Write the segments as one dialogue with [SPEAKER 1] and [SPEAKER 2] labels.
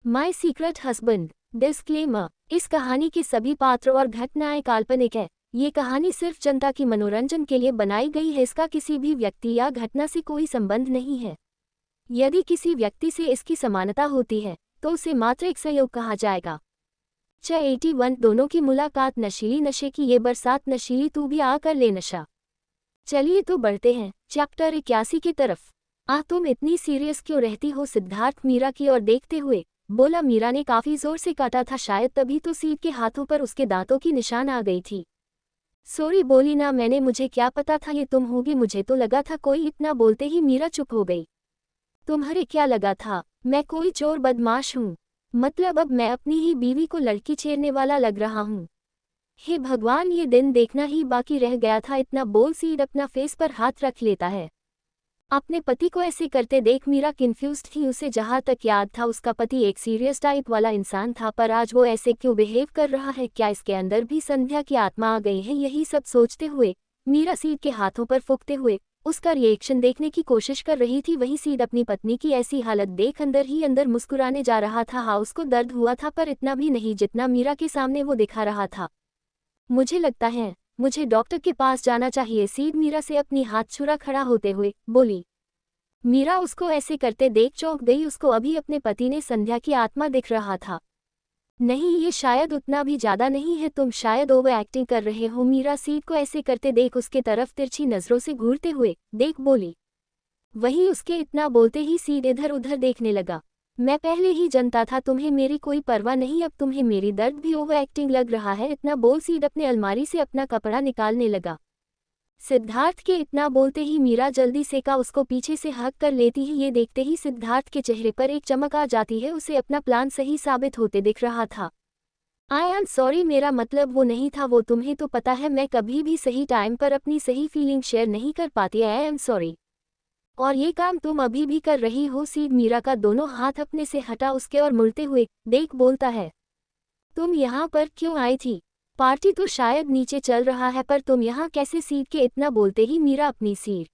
[SPEAKER 1] My secret husband. Disclaimer, इस कहानी के सभी पात्र और घटनाएं काल्पनिक है। ये कहानी सिर्फ जनता की मनोरंजन के लिए बनाई गई है। इसका किसी भी व्यक्ति या घटना से कोई संबंध नहीं है। यदि किसी व्यक्ति से इसकी समानता होती है तो उसे मात्र एक संयोग कहा जाएगा। 81 दोनों की मुलाकात नशीली नशे की ये बरसात नशीली तू भी आकर ले नशा। चलिए तो बढ़ते हैं चैप्टर 81 की तरफ। तुम इतनी सीरियस क्यों रहती हो? सिद्धार्थ मीरा की ओर देखते हुए बोला। मीरा ने काफी जोर से काटा था, शायद तभी तो सीट के हाथों पर उसके दांतों की निशान आ गई थी। सॉरी बोली ना मैंने, मुझे क्या पता था ये तुम होगी, मुझे तो लगा था कोई। इतना बोलते ही मीरा चुप हो गई। तुम्हारे क्या लगा था? मैं कोई चोर बदमाश हूँ? मतलब अब मैं अपनी ही बीवी को लड़की छेड़ने वाला लग रहा हूँ? हे भगवान, ये दिन देखना ही बाकी रह गया था। इतना बोल सीड अपना फेस पर हाथ रख लेता है। अपने पति को ऐसे करते देख मीरा कंफ्यूज्ड थी। उसे जहाँ तक याद था उसका पति एक सीरियस टाइप वाला इंसान था, पर आज वो ऐसे क्यों बिहेव कर रहा है? क्या इसके अंदर भी संध्या की आत्मा आ गई है? यही सब सोचते हुए मीरा सीड के हाथों पर फूंकते हुए उसका रिएक्शन देखने की कोशिश कर रही थी। वही सीड अपनी पत्नी की ऐसी हालत देख अंदर ही अंदर मुस्कुराने जा रहा था। हाँ, उसको दर्द हुआ था, पर इतना भी नहीं जितना मीरा के सामने वो दिखा रहा था। मुझे लगता है मुझे डॉक्टर के पास जाना चाहिए, सीड मीरा से अपनी हाथ छुरा खड़ा होते हुए बोली। मीरा उसको ऐसे करते देख चौंक गई। उसको अभी अपने पति ने संध्या की आत्मा दिख रहा था। नहीं, ये शायद उतना भी ज्यादा नहीं है, तुम शायद ओवर एक्टिंग कर रहे हो। मीरा सीड को ऐसे करते देख उसके तरफ तिरछी नजरों से घूरते हुए देख बोली। वही उसके इतना बोलते ही सीड इधर उधर देखने लगा। मैं पहले ही जानता था तुम्हें मेरी कोई परवाह नहीं, अब तुम्हें मेरी दर्द भी ओवर एक्टिंग लग रहा है। इतना बोल सीड अपने अलमारी से अपना कपड़ा निकालने लगा। सिद्धार्थ के इतना बोलते ही मीरा जल्दी से का उसको पीछे से हक कर लेती है। ये देखते ही सिद्धार्थ के चेहरे पर एक चमक आ जाती है। उसे अपना प्लान सही साबित होते दिख रहा था। आई एम सॉरी, मेरा मतलब वो नहीं था। वो तुम्हें तो पता है मैं कभी भी सही टाइम पर अपनी सही फीलिंग शेयर नहीं कर पाती। I am sorry. और ये काम तुम अभी भी कर रही हो? सीड मीरा का दोनों हाथ अपने से हटा उसके और मुड़ते हुए देख बोलता है। तुम यहाँ पर क्यों आई थी? पार्टी तो शायद नीचे चल रहा है, पर तुम यहाँ कैसे? सीट के इतना बोलते ही मीरा अपनी सिर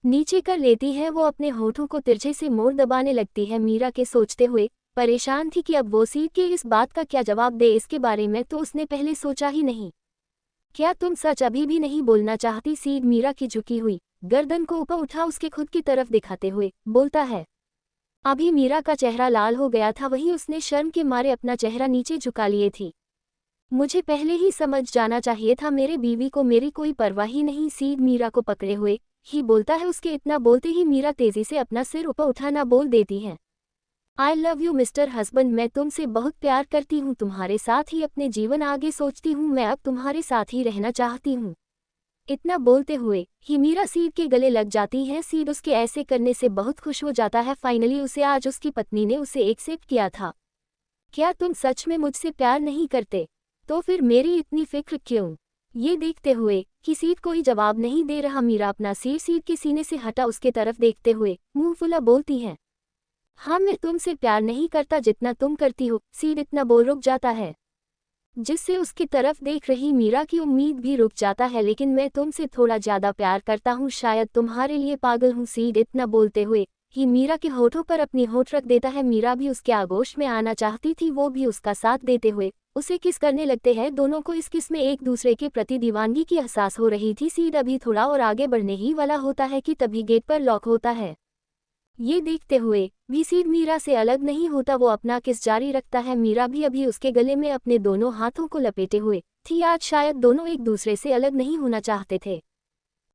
[SPEAKER 1] नीचे कर लेती है। वो अपने होठों को तिरछे से मोड़ दबाने लगती है। मीरा के सोचते हुए परेशान थी कि अब वो सीट के इस बात का क्या जवाब दे। इसके बारे में तो उसने पहले सोचा ही नहीं। क्या तुम सच अभी भी नहीं बोलना चाहती? सीट मीरा की झुकी हुई गर्दन को ऊपर उठा उसके खुद की तरफ दिखाते हुए बोलता है। अभी मीरा का चेहरा लाल हो गया था, वही उसने शर्म के मारे अपना चेहरा नीचे झुका लिए थी। मुझे पहले ही समझ जाना चाहिए था, मेरे बीवी को मेरी कोई परवाह ही नहीं। सीड मीरा को पकड़े हुए ही बोलता है। उसके इतना बोलते ही मीरा तेजी से अपना सिर ऊपर उठाना बोल देती है। आई लव यू मिस्टर हस्बैंड, मैं तुमसे बहुत प्यार करती हूँ, तुम्हारे साथ ही अपने जीवन आगे सोचती हूँ, मैं अब तुम्हारे साथ ही रहना चाहती हूँ। इतना बोलते हुए ही मीरा सीड के गले लग जाती है। सीड उसके ऐसे करने से बहुत खुश हो जाता है। फाइनली उसे आज उसकी पत्नी ने उसे एक्सेप्ट किया था। क्या तुम सच में मुझसे प्यार नहीं करते? तो फिर मेरी इतनी फिक्र क्यों? ये देखते हुए कि सीड कोई जवाब नहीं दे रहा, मीरा अपना सिर सीड के सीने से हटा उसके तरफ देखते हुए मुंह फुला बोलती है। हाँ, मैं तुमसे प्यार नहीं करता जितना तुम करती हो। सीड इतना बोल रुक जाता है, जिससे उसकी तरफ देख रही मीरा की उम्मीद भी रुक जाता है। लेकिन मैं तुमसे थोड़ा ज्यादा प्यार करता हूँ, शायद तुम्हारे लिए पागल हूँ। सीड इतना बोलते हुए ही मीरा के होठों पर अपनी होठ रख देता है। मीरा भी उसके आगोश में आना चाहती थी, वो भी उसका साथ देते हुए उसे किस करने लगते हैं। दोनों को इस किस में एक दूसरे के प्रति दीवानगी की एहसास हो रही थी। सीड अभी थोड़ा और आगे बढ़ने ही वाला होता है कि तभी गेट पर लॉक होता है। ये देखते हुए भी सीड मीरा से अलग नहीं होता, वो अपना किस जारी रखता है। मीरा भी अभी उसके गले में अपने दोनों हाथों को लपेटे हुए थी। आज शायद दोनों एक दूसरे से अलग नहीं होना चाहते थे।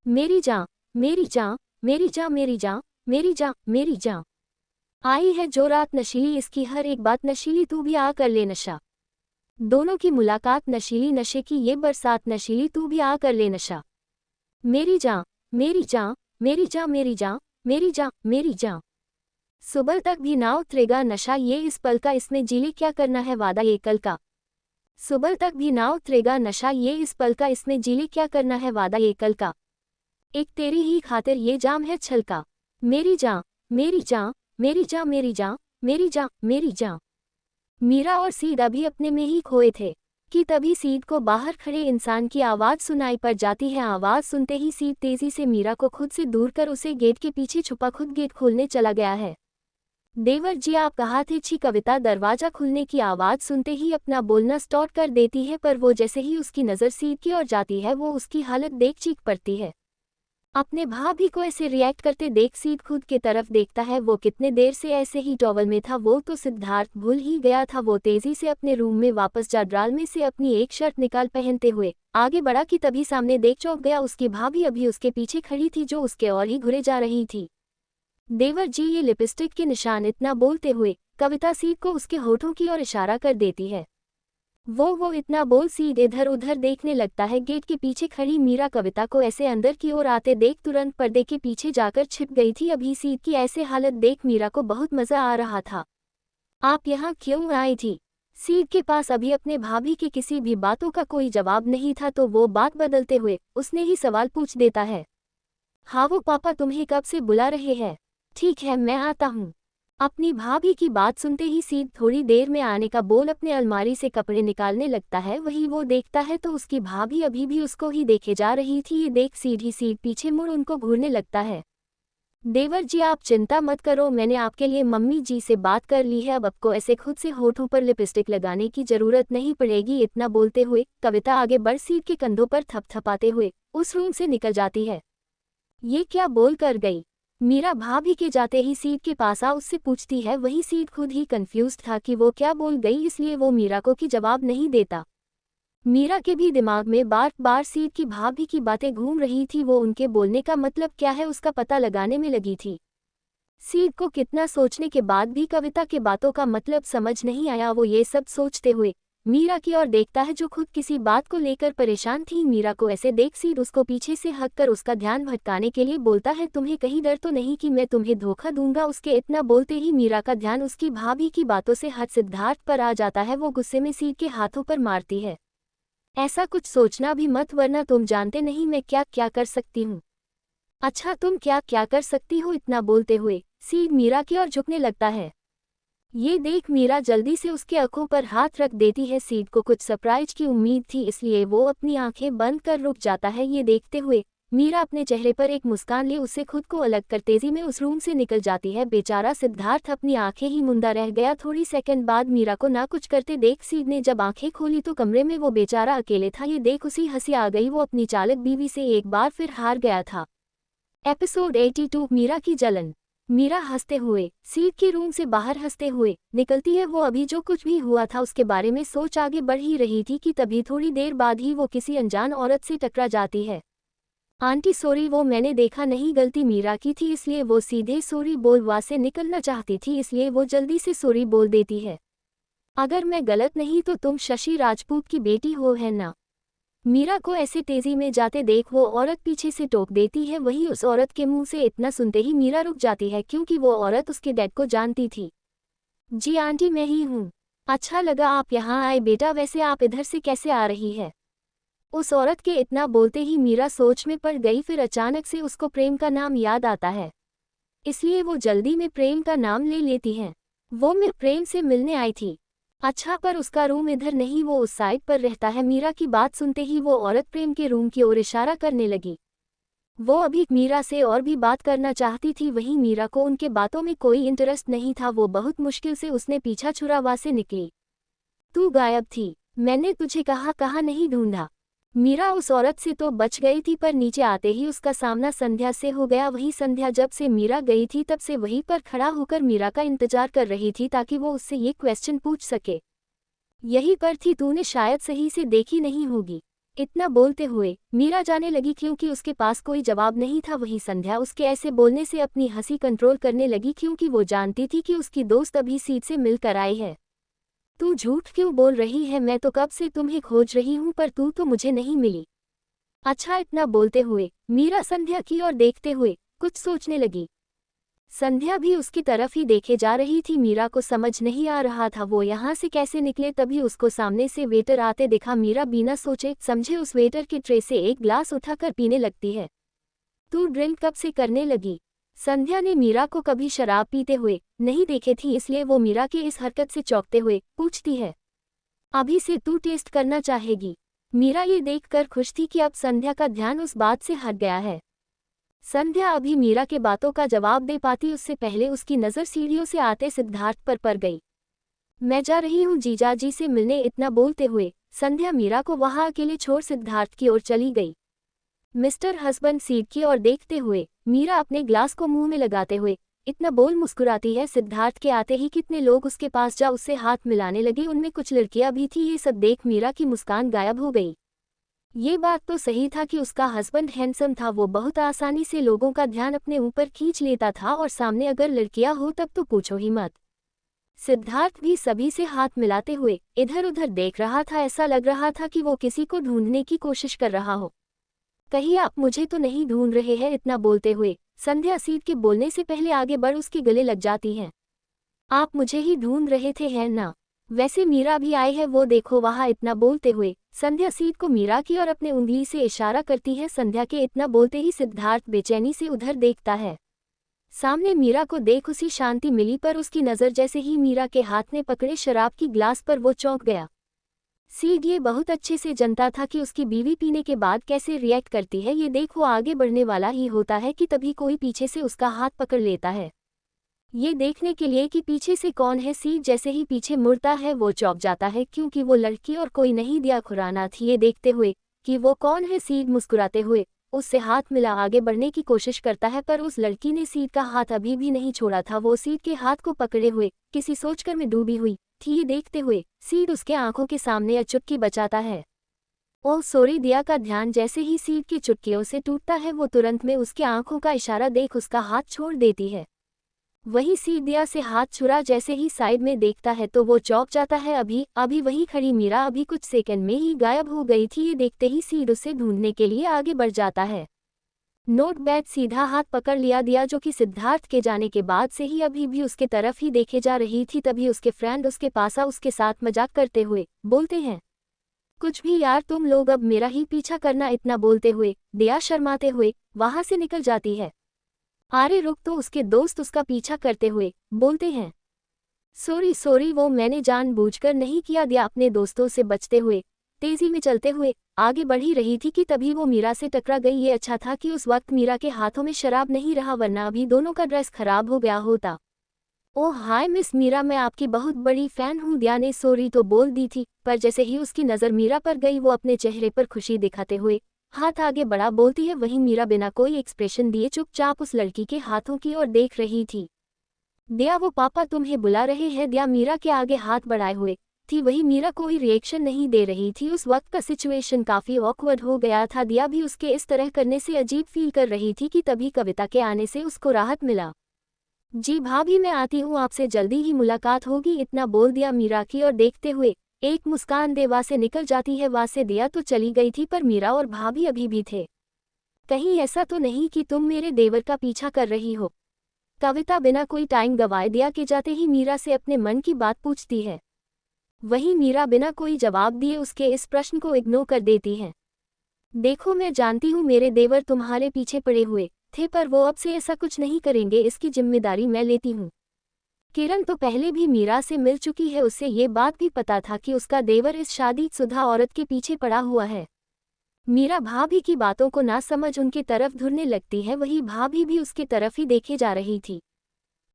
[SPEAKER 1] मेरी जान, मेरी जान, मेरी जान, मेरी जान, मेरी जान, मेरी जान। आई है जो रात नशीली, इसकी हर एक बात नशीली, तू भी आ कर ले नशा। दोनों की मुलाकात नशीली नशे की ये बरसात नशीली, तू भी आ कर ले नशा। मेरी जान, मेरी जान, मेरी जान, मेरी जान, मेरी जान, मेरी जान। सुबह तक भी ना उतरेगा नशा ये इस पल का, इसमें जीले क्या करना है वादा ये कल का। सुबह तक भी ना उतरेगा नशा ये इस पल का, इसमें जीले क्या करना है वादा ये कल का। एक तेरी ही खातिर ये जाम है छलका। मेरी जान, मेरी जान, मेरी जान, मेरी जान, मेरी जान, मेरी जान। मीरा और सीड अभी अपने में ही खोए थे कि तभी सीड को बाहर खड़े इंसान की आवाज सुनाई पड़ जाती है। आवाज सुनते ही सीड तेजी से मीरा को खुद से दूर कर उसे गेट के पीछे छुपा खुद गेट खोलने चला गया है। देवर जी आप कहा थे छी। कविता दरवाजा खुलने की आवाज सुनते ही अपना बोलना स्टार्ट कर देती है, पर वो जैसे ही उसकी नज़र सीध की ओर जाती है वो उसकी हालत देख चीख पड़ती है। अपने भाभी को ऐसे रिएक्ट करते देख सीध खुद के तरफ देखता है। वो कितने देर से ऐसे ही टॉवल में था, वो तो सिद्धार्थ भूल ही गया था। वो तेजी से अपने रूम में वापस जा ड्राल में से अपनी एक शर्ट निकाल पहनते हुए आगे बढ़ा कि तभी सामने देख चौंक गया। उसकी भाभी अभी उसके पीछे खड़ी थी जो उसके और ही घुरे जा रही थी। देवर जी ये लिपस्टिक के निशान, इतना बोलते हुए कविता सीध को उसके होठों की ओर इशारा कर देती है। वो इतना बोल सीध इधर उधर देखने लगता है। गेट के पीछे खड़ी मीरा कविता को ऐसे अंदर की ओर आते देख तुरंत पर्दे के पीछे जाकर छिप गई थी। अभी सीध की ऐसे हालत देख मीरा को बहुत मजा आ रहा था। आप यहाँ क्यों आई थी? सीध के पास अभी अपने भाभी की किसी भी बातों का कोई जवाब नहीं था, तो वो बात बदलते हुए उसने ही सवाल पूछ देता है। हाँ वो पापा तुम्हें कब से बुला रहे हैं। ठीक है मैं आता हूँ। अपनी भाभी की बात सुनते ही सीध थोड़ी देर में आने का बोल अपने अलमारी से कपड़े निकालने लगता है। वही वो देखता है तो उसकी भाभी अभी भी उसको ही देखे जा रही थी। ये देख सीधी सीध पीछे मुड़ उनको घूरने लगता है। देवर जी आप चिंता मत करो, मैंने आपके लिए मम्मी जी से बात कर ली है। अब आपको ऐसे खुद से होठों पर लिपस्टिक लगाने की जरूरत नहीं पड़ेगी। इतना बोलते हुए कविता आगे बढ़ सीध के कंधों पर थपथपाते हुए उस रूम से निकल जाती है। ये क्या बोल कर गई? मीरा भाभी के जाते ही सीध के पास आ उससे पूछती है। वही सीध खुद ही कंफ्यूज था कि वो क्या बोल गई, इसलिए वो मीरा को की जवाब नहीं देता। मीरा के भी दिमाग में बार बार सीध की भाभी की बातें घूम रही थी। वो उनके बोलने का मतलब क्या है उसका पता लगाने में लगी थी। सीध को कितना सोचने के बाद भी कविता के बातों का मतलब समझ नहीं आया। वो ये सब सोचते हुए मीरा की ओर देखता है जो खुद किसी बात को लेकर परेशान थी। मीरा को ऐसे देख सीध उसको पीछे से हक कर उसका ध्यान भटकाने के लिए बोलता है, तुम्हें कहीं डर तो नहीं कि मैं तुम्हें धोखा दूंगा? उसके इतना बोलते ही मीरा का ध्यान उसकी भाभी की बातों से हट सिद्धार्थ पर आ जाता है। वो गुस्से में सीध के हाथों पर मारती है। ऐसा कुछ सोचना भी मत, वरना तुम जानते नहीं मैं क्या क्या कर सकती हूँ। अच्छा तुम क्या क्या कर सकती हो? इतना बोलते हुए सीध मीरा की ओर झुकने लगता है। ये देख मीरा जल्दी से उसके आंखों पर हाथ रख देती है। सीध को कुछ सरप्राइज की उम्मीद थी, इसलिए वो अपनी आंखें बंद कर रुक जाता है। ये देखते हुए मीरा अपने चेहरे पर एक मुस्कान ले उससे खुद को अलग कर तेजी में उस रूम से निकल जाती है। बेचारा सिद्धार्थ अपनी आंखें ही मुंदा रह गया। थोड़ी सेकंड बाद मीरा को ना कुछ करते देख सीध ने जब आंखें खोली तो कमरे में वो बेचारा अकेले था। ये देख उसी हंसी आ गई। वो अपनी चालक बीवी से एक बार फिर हार गया था। एपिसोड 82 मीरा की जलन। मीरा हंसते हुए सीध के रूम से बाहर हंसते हुए निकलती है। वो अभी जो कुछ भी हुआ था उसके बारे में सोच आगे बढ़ ही रही थी कि तभी थोड़ी देर बाद ही वो किसी अनजान औरत से टकरा जाती है। आंटी सॉरी, वो मैंने देखा नहीं, गलती मीरा की थी। इसलिए वो सीधे सॉरी बोल वहाँ से निकलना चाहती थी, इसलिए वो जल्दी से सॉरी बोल देती है। अगर मैं गलत नहीं तो तुम शशि राजपूत की बेटी हो, है ना? मीरा को ऐसे तेजी में जाते देख वो औरत पीछे से टोक देती है। वही उस औरत के मुंह से इतना सुनते ही मीरा रुक जाती है, क्योंकि वो औरत उसके डैड को जानती थी। जी आंटी मैं ही हूँ। अच्छा लगा आप यहाँ आए बेटा, वैसे आप इधर से कैसे आ रही है? उस औरत के इतना बोलते ही मीरा सोच में पड़ गई। फिर अचानक से उसको प्रेम का नाम याद आता है, इसलिए वो जल्दी में प्रेम का नाम ले लेती है। वो मैं प्रेम से मिलने आई थी। अच्छा पर उसका रूम इधर नहीं, वो उस साइड पर रहता है। मीरा की बात सुनते ही वो औरत प्रेम के रूम की ओर इशारा करने लगी। वो अभी मीरा से और भी बात करना चाहती थी, वहीं मीरा को उनके बातों में कोई इंटरेस्ट नहीं था। वो बहुत मुश्किल से उसने पीछा छुड़ावा से निकली। तू गायब थी, मैंने तुझे कहाँ नहीं ढूंढा। मीरा उस औरत से तो बच गई थी, पर नीचे आते ही उसका सामना संध्या से हो गया। वही संध्या जब से मीरा गई थी तब से वहीं पर खड़ा होकर मीरा का इंतजार कर रही थी ताकि वो उससे ये क्वेश्चन पूछ सके। यही पर थी, तूने शायद सही से देखी नहीं होगी। इतना बोलते हुए मीरा जाने लगी, क्योंकि उसके पास कोई जवाब नहीं था। वही संध्या उसके ऐसे बोलने से अपनी हंसी कंट्रोल करने लगी, क्योंकि वो जानती थी कि उसकी दोस्त अभी सीध से मिलकर आई है। तू झूठ क्यों बोल रही है? मैं तो कब से तुम्हें खोज रही हूँ, पर तू तो मुझे नहीं मिली। अच्छा इतना बोलते हुए मीरा संध्या की ओर देखते हुए कुछ सोचने लगी। संध्या भी उसकी तरफ ही देखे जा रही थी। मीरा को समझ नहीं आ रहा था वो यहाँ से कैसे निकले। तभी उसको सामने से वेटर आते दिखा। मीरा बिना सोचे समझे उस वेटर की ट्रे से एक ग्लास उठाकर पीने लगती है। तू ड्रिंक कब से करने लगी? संध्या ने मीरा को कभी शराब पीते हुए नहीं देखे थी, इसलिए वो मीरा के इस हरकत से चौंकते हुए पूछती है। अभी से तू टेस्ट करना चाहेगी? मीरा ये देखकर खुश थी कि अब संध्या का ध्यान उस बात से हट गया है। संध्या अभी मीरा के बातों का जवाब दे पाती उससे पहले उसकी नज़र सीढ़ियों से आते सिद्धार्थ पर पड़ गई। मैं जा रही हूँ जीजाजी से मिलने, इतना बोलते हुए संध्या मीरा को वहां अकेले छोड़ सिद्धार्थ की ओर चली गई। मिस्टर हस्बैंड सीट की ओर देखते हुए मीरा अपने ग्लास को मुंह में लगाते हुए इतना बोल मुस्कुराती है। सिद्धार्थ के आते ही कितने लोग उसके पास जा उससे हाथ मिलाने लगे, उनमें कुछ लड़कियां भी थी। ये सब देख मीरा की मुस्कान गायब हो गई। ये बात तो सही था कि उसका हस्बैंड हैंडसम था, वो बहुत आसानी से लोगों का ध्यान अपने ऊपर खींच लेता था और सामने अगर लड़कियां हो तब तो पूछो ही मत। सिद्धार्थ भी सभी से हाथ मिलाते हुए इधर उधर देख रहा था, ऐसा लग रहा था कि वो किसी को ढूंढने की कोशिश कर रहा हो। कहीं आप मुझे तो नहीं ढूंढ रहे हैं, इतना बोलते हुए संध्या सीट के बोलने से पहले आगे बढ़ उसके गले लग जाती हैं। आप मुझे ही ढूंढ रहे थे है ना? वैसे मीरा भी आई है, वो देखो वहां, इतना बोलते हुए संध्या सीट को मीरा की और अपने उंगली से इशारा करती है। संध्या के इतना बोलते ही सिद्धार्थ बेचैनी से उधर देखता है। सामने मीरा को देख उसी शांति मिली, पर उसकी नज़र जैसे ही मीरा के हाथ में पकड़े शराब की ग्लास पर वो चौंक गया। सीड ये बहुत अच्छे से जानता था कि उसकी बीवी पीने के बाद कैसे रिएक्ट करती है। ये देख वो आगे बढ़ने वाला ही होता है कि तभी कोई पीछे से उसका हाथ पकड़ लेता है। ये देखने के लिए कि पीछे से कौन है, सीड जैसे ही पीछे मुड़ता है वो चौंक जाता है, क्योंकि वो लड़की और कोई नहीं दिया खुराना थी। ये देखते हुए कि वो कौन है, सीड मुस्कुराते हुए उससे हाथ मिला आगे बढ़ने की कोशिश करता है, पर उस लड़की ने सीड का हाथ अभी भी नहीं छोड़ा था। वो सीड के हाथ को पकड़े हुए किसी सोचकर में डूबी हुई थी। ये देखते हुए सीड उसके आंखों के सामने चुटकी बचाता है। ओह सॉरी, दिया का ध्यान जैसे ही सीड की चुटकियों से टूटता है वो तुरंत में उसके आंखों का इशारा देख उसका हाथ छोड़ देती है। वही सीड दिया से हाथ छुरा जैसे ही साइड में देखता है तो वो चौंक जाता है। अभी अभी वही खड़ी मीरा अभी कुछ सेकंड में ही गायब हो गई थी। ये देखते ही सीड उसे ढूंढने के लिए आगे बढ़ जाता है। नोट बैड सीधा हाथ पकड़ लिया दिया, जो कि सिद्धार्थ के जाने के बाद से ही अभी भी उसके तरफ ही देखे जा रही थी। तभी उसके फ्रेंड उसके पास आ उसके साथ मजाक करते हुए बोलते हैं, कुछ भी यार, तुम लोग अब मेरा ही पीछा करना। इतना बोलते हुए दिया शर्माते हुए वहां से निकल जाती है। अरे रुक, तो उसके दोस्त उसका पीछा करते हुए बोलते हैं, सॉरी सॉरी, वो मैंने जानबूझकर नहीं किया। दिया अपने दोस्तों से बचते हुए तेजी में चलते हुए आगे बढ़ ही रही थी कि तभी वो मीरा से टकरा गई। ये अच्छा था कि उस वक्त मीरा के हाथों में शराब नहीं रहा, वरना अभी दोनों का ड्रेस खराब हो गया होता। ओह हाय मिस मीरा, मैं आपकी बहुत बड़ी फैन हूँ। दिया ने सॉरी तो बोल दी थी, पर जैसे ही उसकी नज़र मीरा पर गई वो अपने चेहरे पर खुशी दिखाते हुए हाथ आगे बढ़ा बोलती है। वहीं मीरा बिना कोई एक्सप्रेशन दिए चुपचाप उस लड़की के हाथों की ओर देख रही थी। दिया वो पापा तुम्हें बुला रहे हैं। दिया मीरा के आगे हाथ बढ़ाए हुए थी, वही मीरा कोई रिएक्शन नहीं दे रही थी। उस वक्त का सिचुएशन काफ़ी ऑकवर्ड हो गया था। दिया भी उसके इस तरह करने से अजीब फील कर रही थी कि तभी कविता के आने से उसको राहत मिला। जी भाभी, मैं आती हूँ, आपसे जल्दी ही मुलाकात होगी। इतना बोल दिया मीरा की और देखते हुए एक मुस्कान दे वहाँ से निकल जाती है। वहाँ से दिया तो चली गई थी, पर मीरा और भाभी अभी भी थे। कहीं ऐसा तो नहीं कि तुम मेरे देवर का पीछा कर रही हो? कविता बिना कोई टाइम गवाए दिया के जाते ही मीरा से अपने मन की बात पूछती है। वहीं मीरा बिना कोई जवाब दिए उसके इस प्रश्न को इग्नोर कर देती है। देखो, मैं जानती हूँ मेरे देवर तुम्हारे पीछे पड़े हुए थे, पर वो अब से ऐसा कुछ नहीं करेंगे, इसकी जिम्मेदारी मैं लेती हूँ। किरण तो पहले भी मीरा से मिल चुकी है, उससे ये बात भी पता था कि उसका देवर इस शादीशुदा औरत के पीछे पड़ा हुआ है। मीरा भाभी की बातों को ना समझ उनकी तरफ घूरने लगती है, वही भाभी भी उसकी तरफ ही देखे जा रही थी।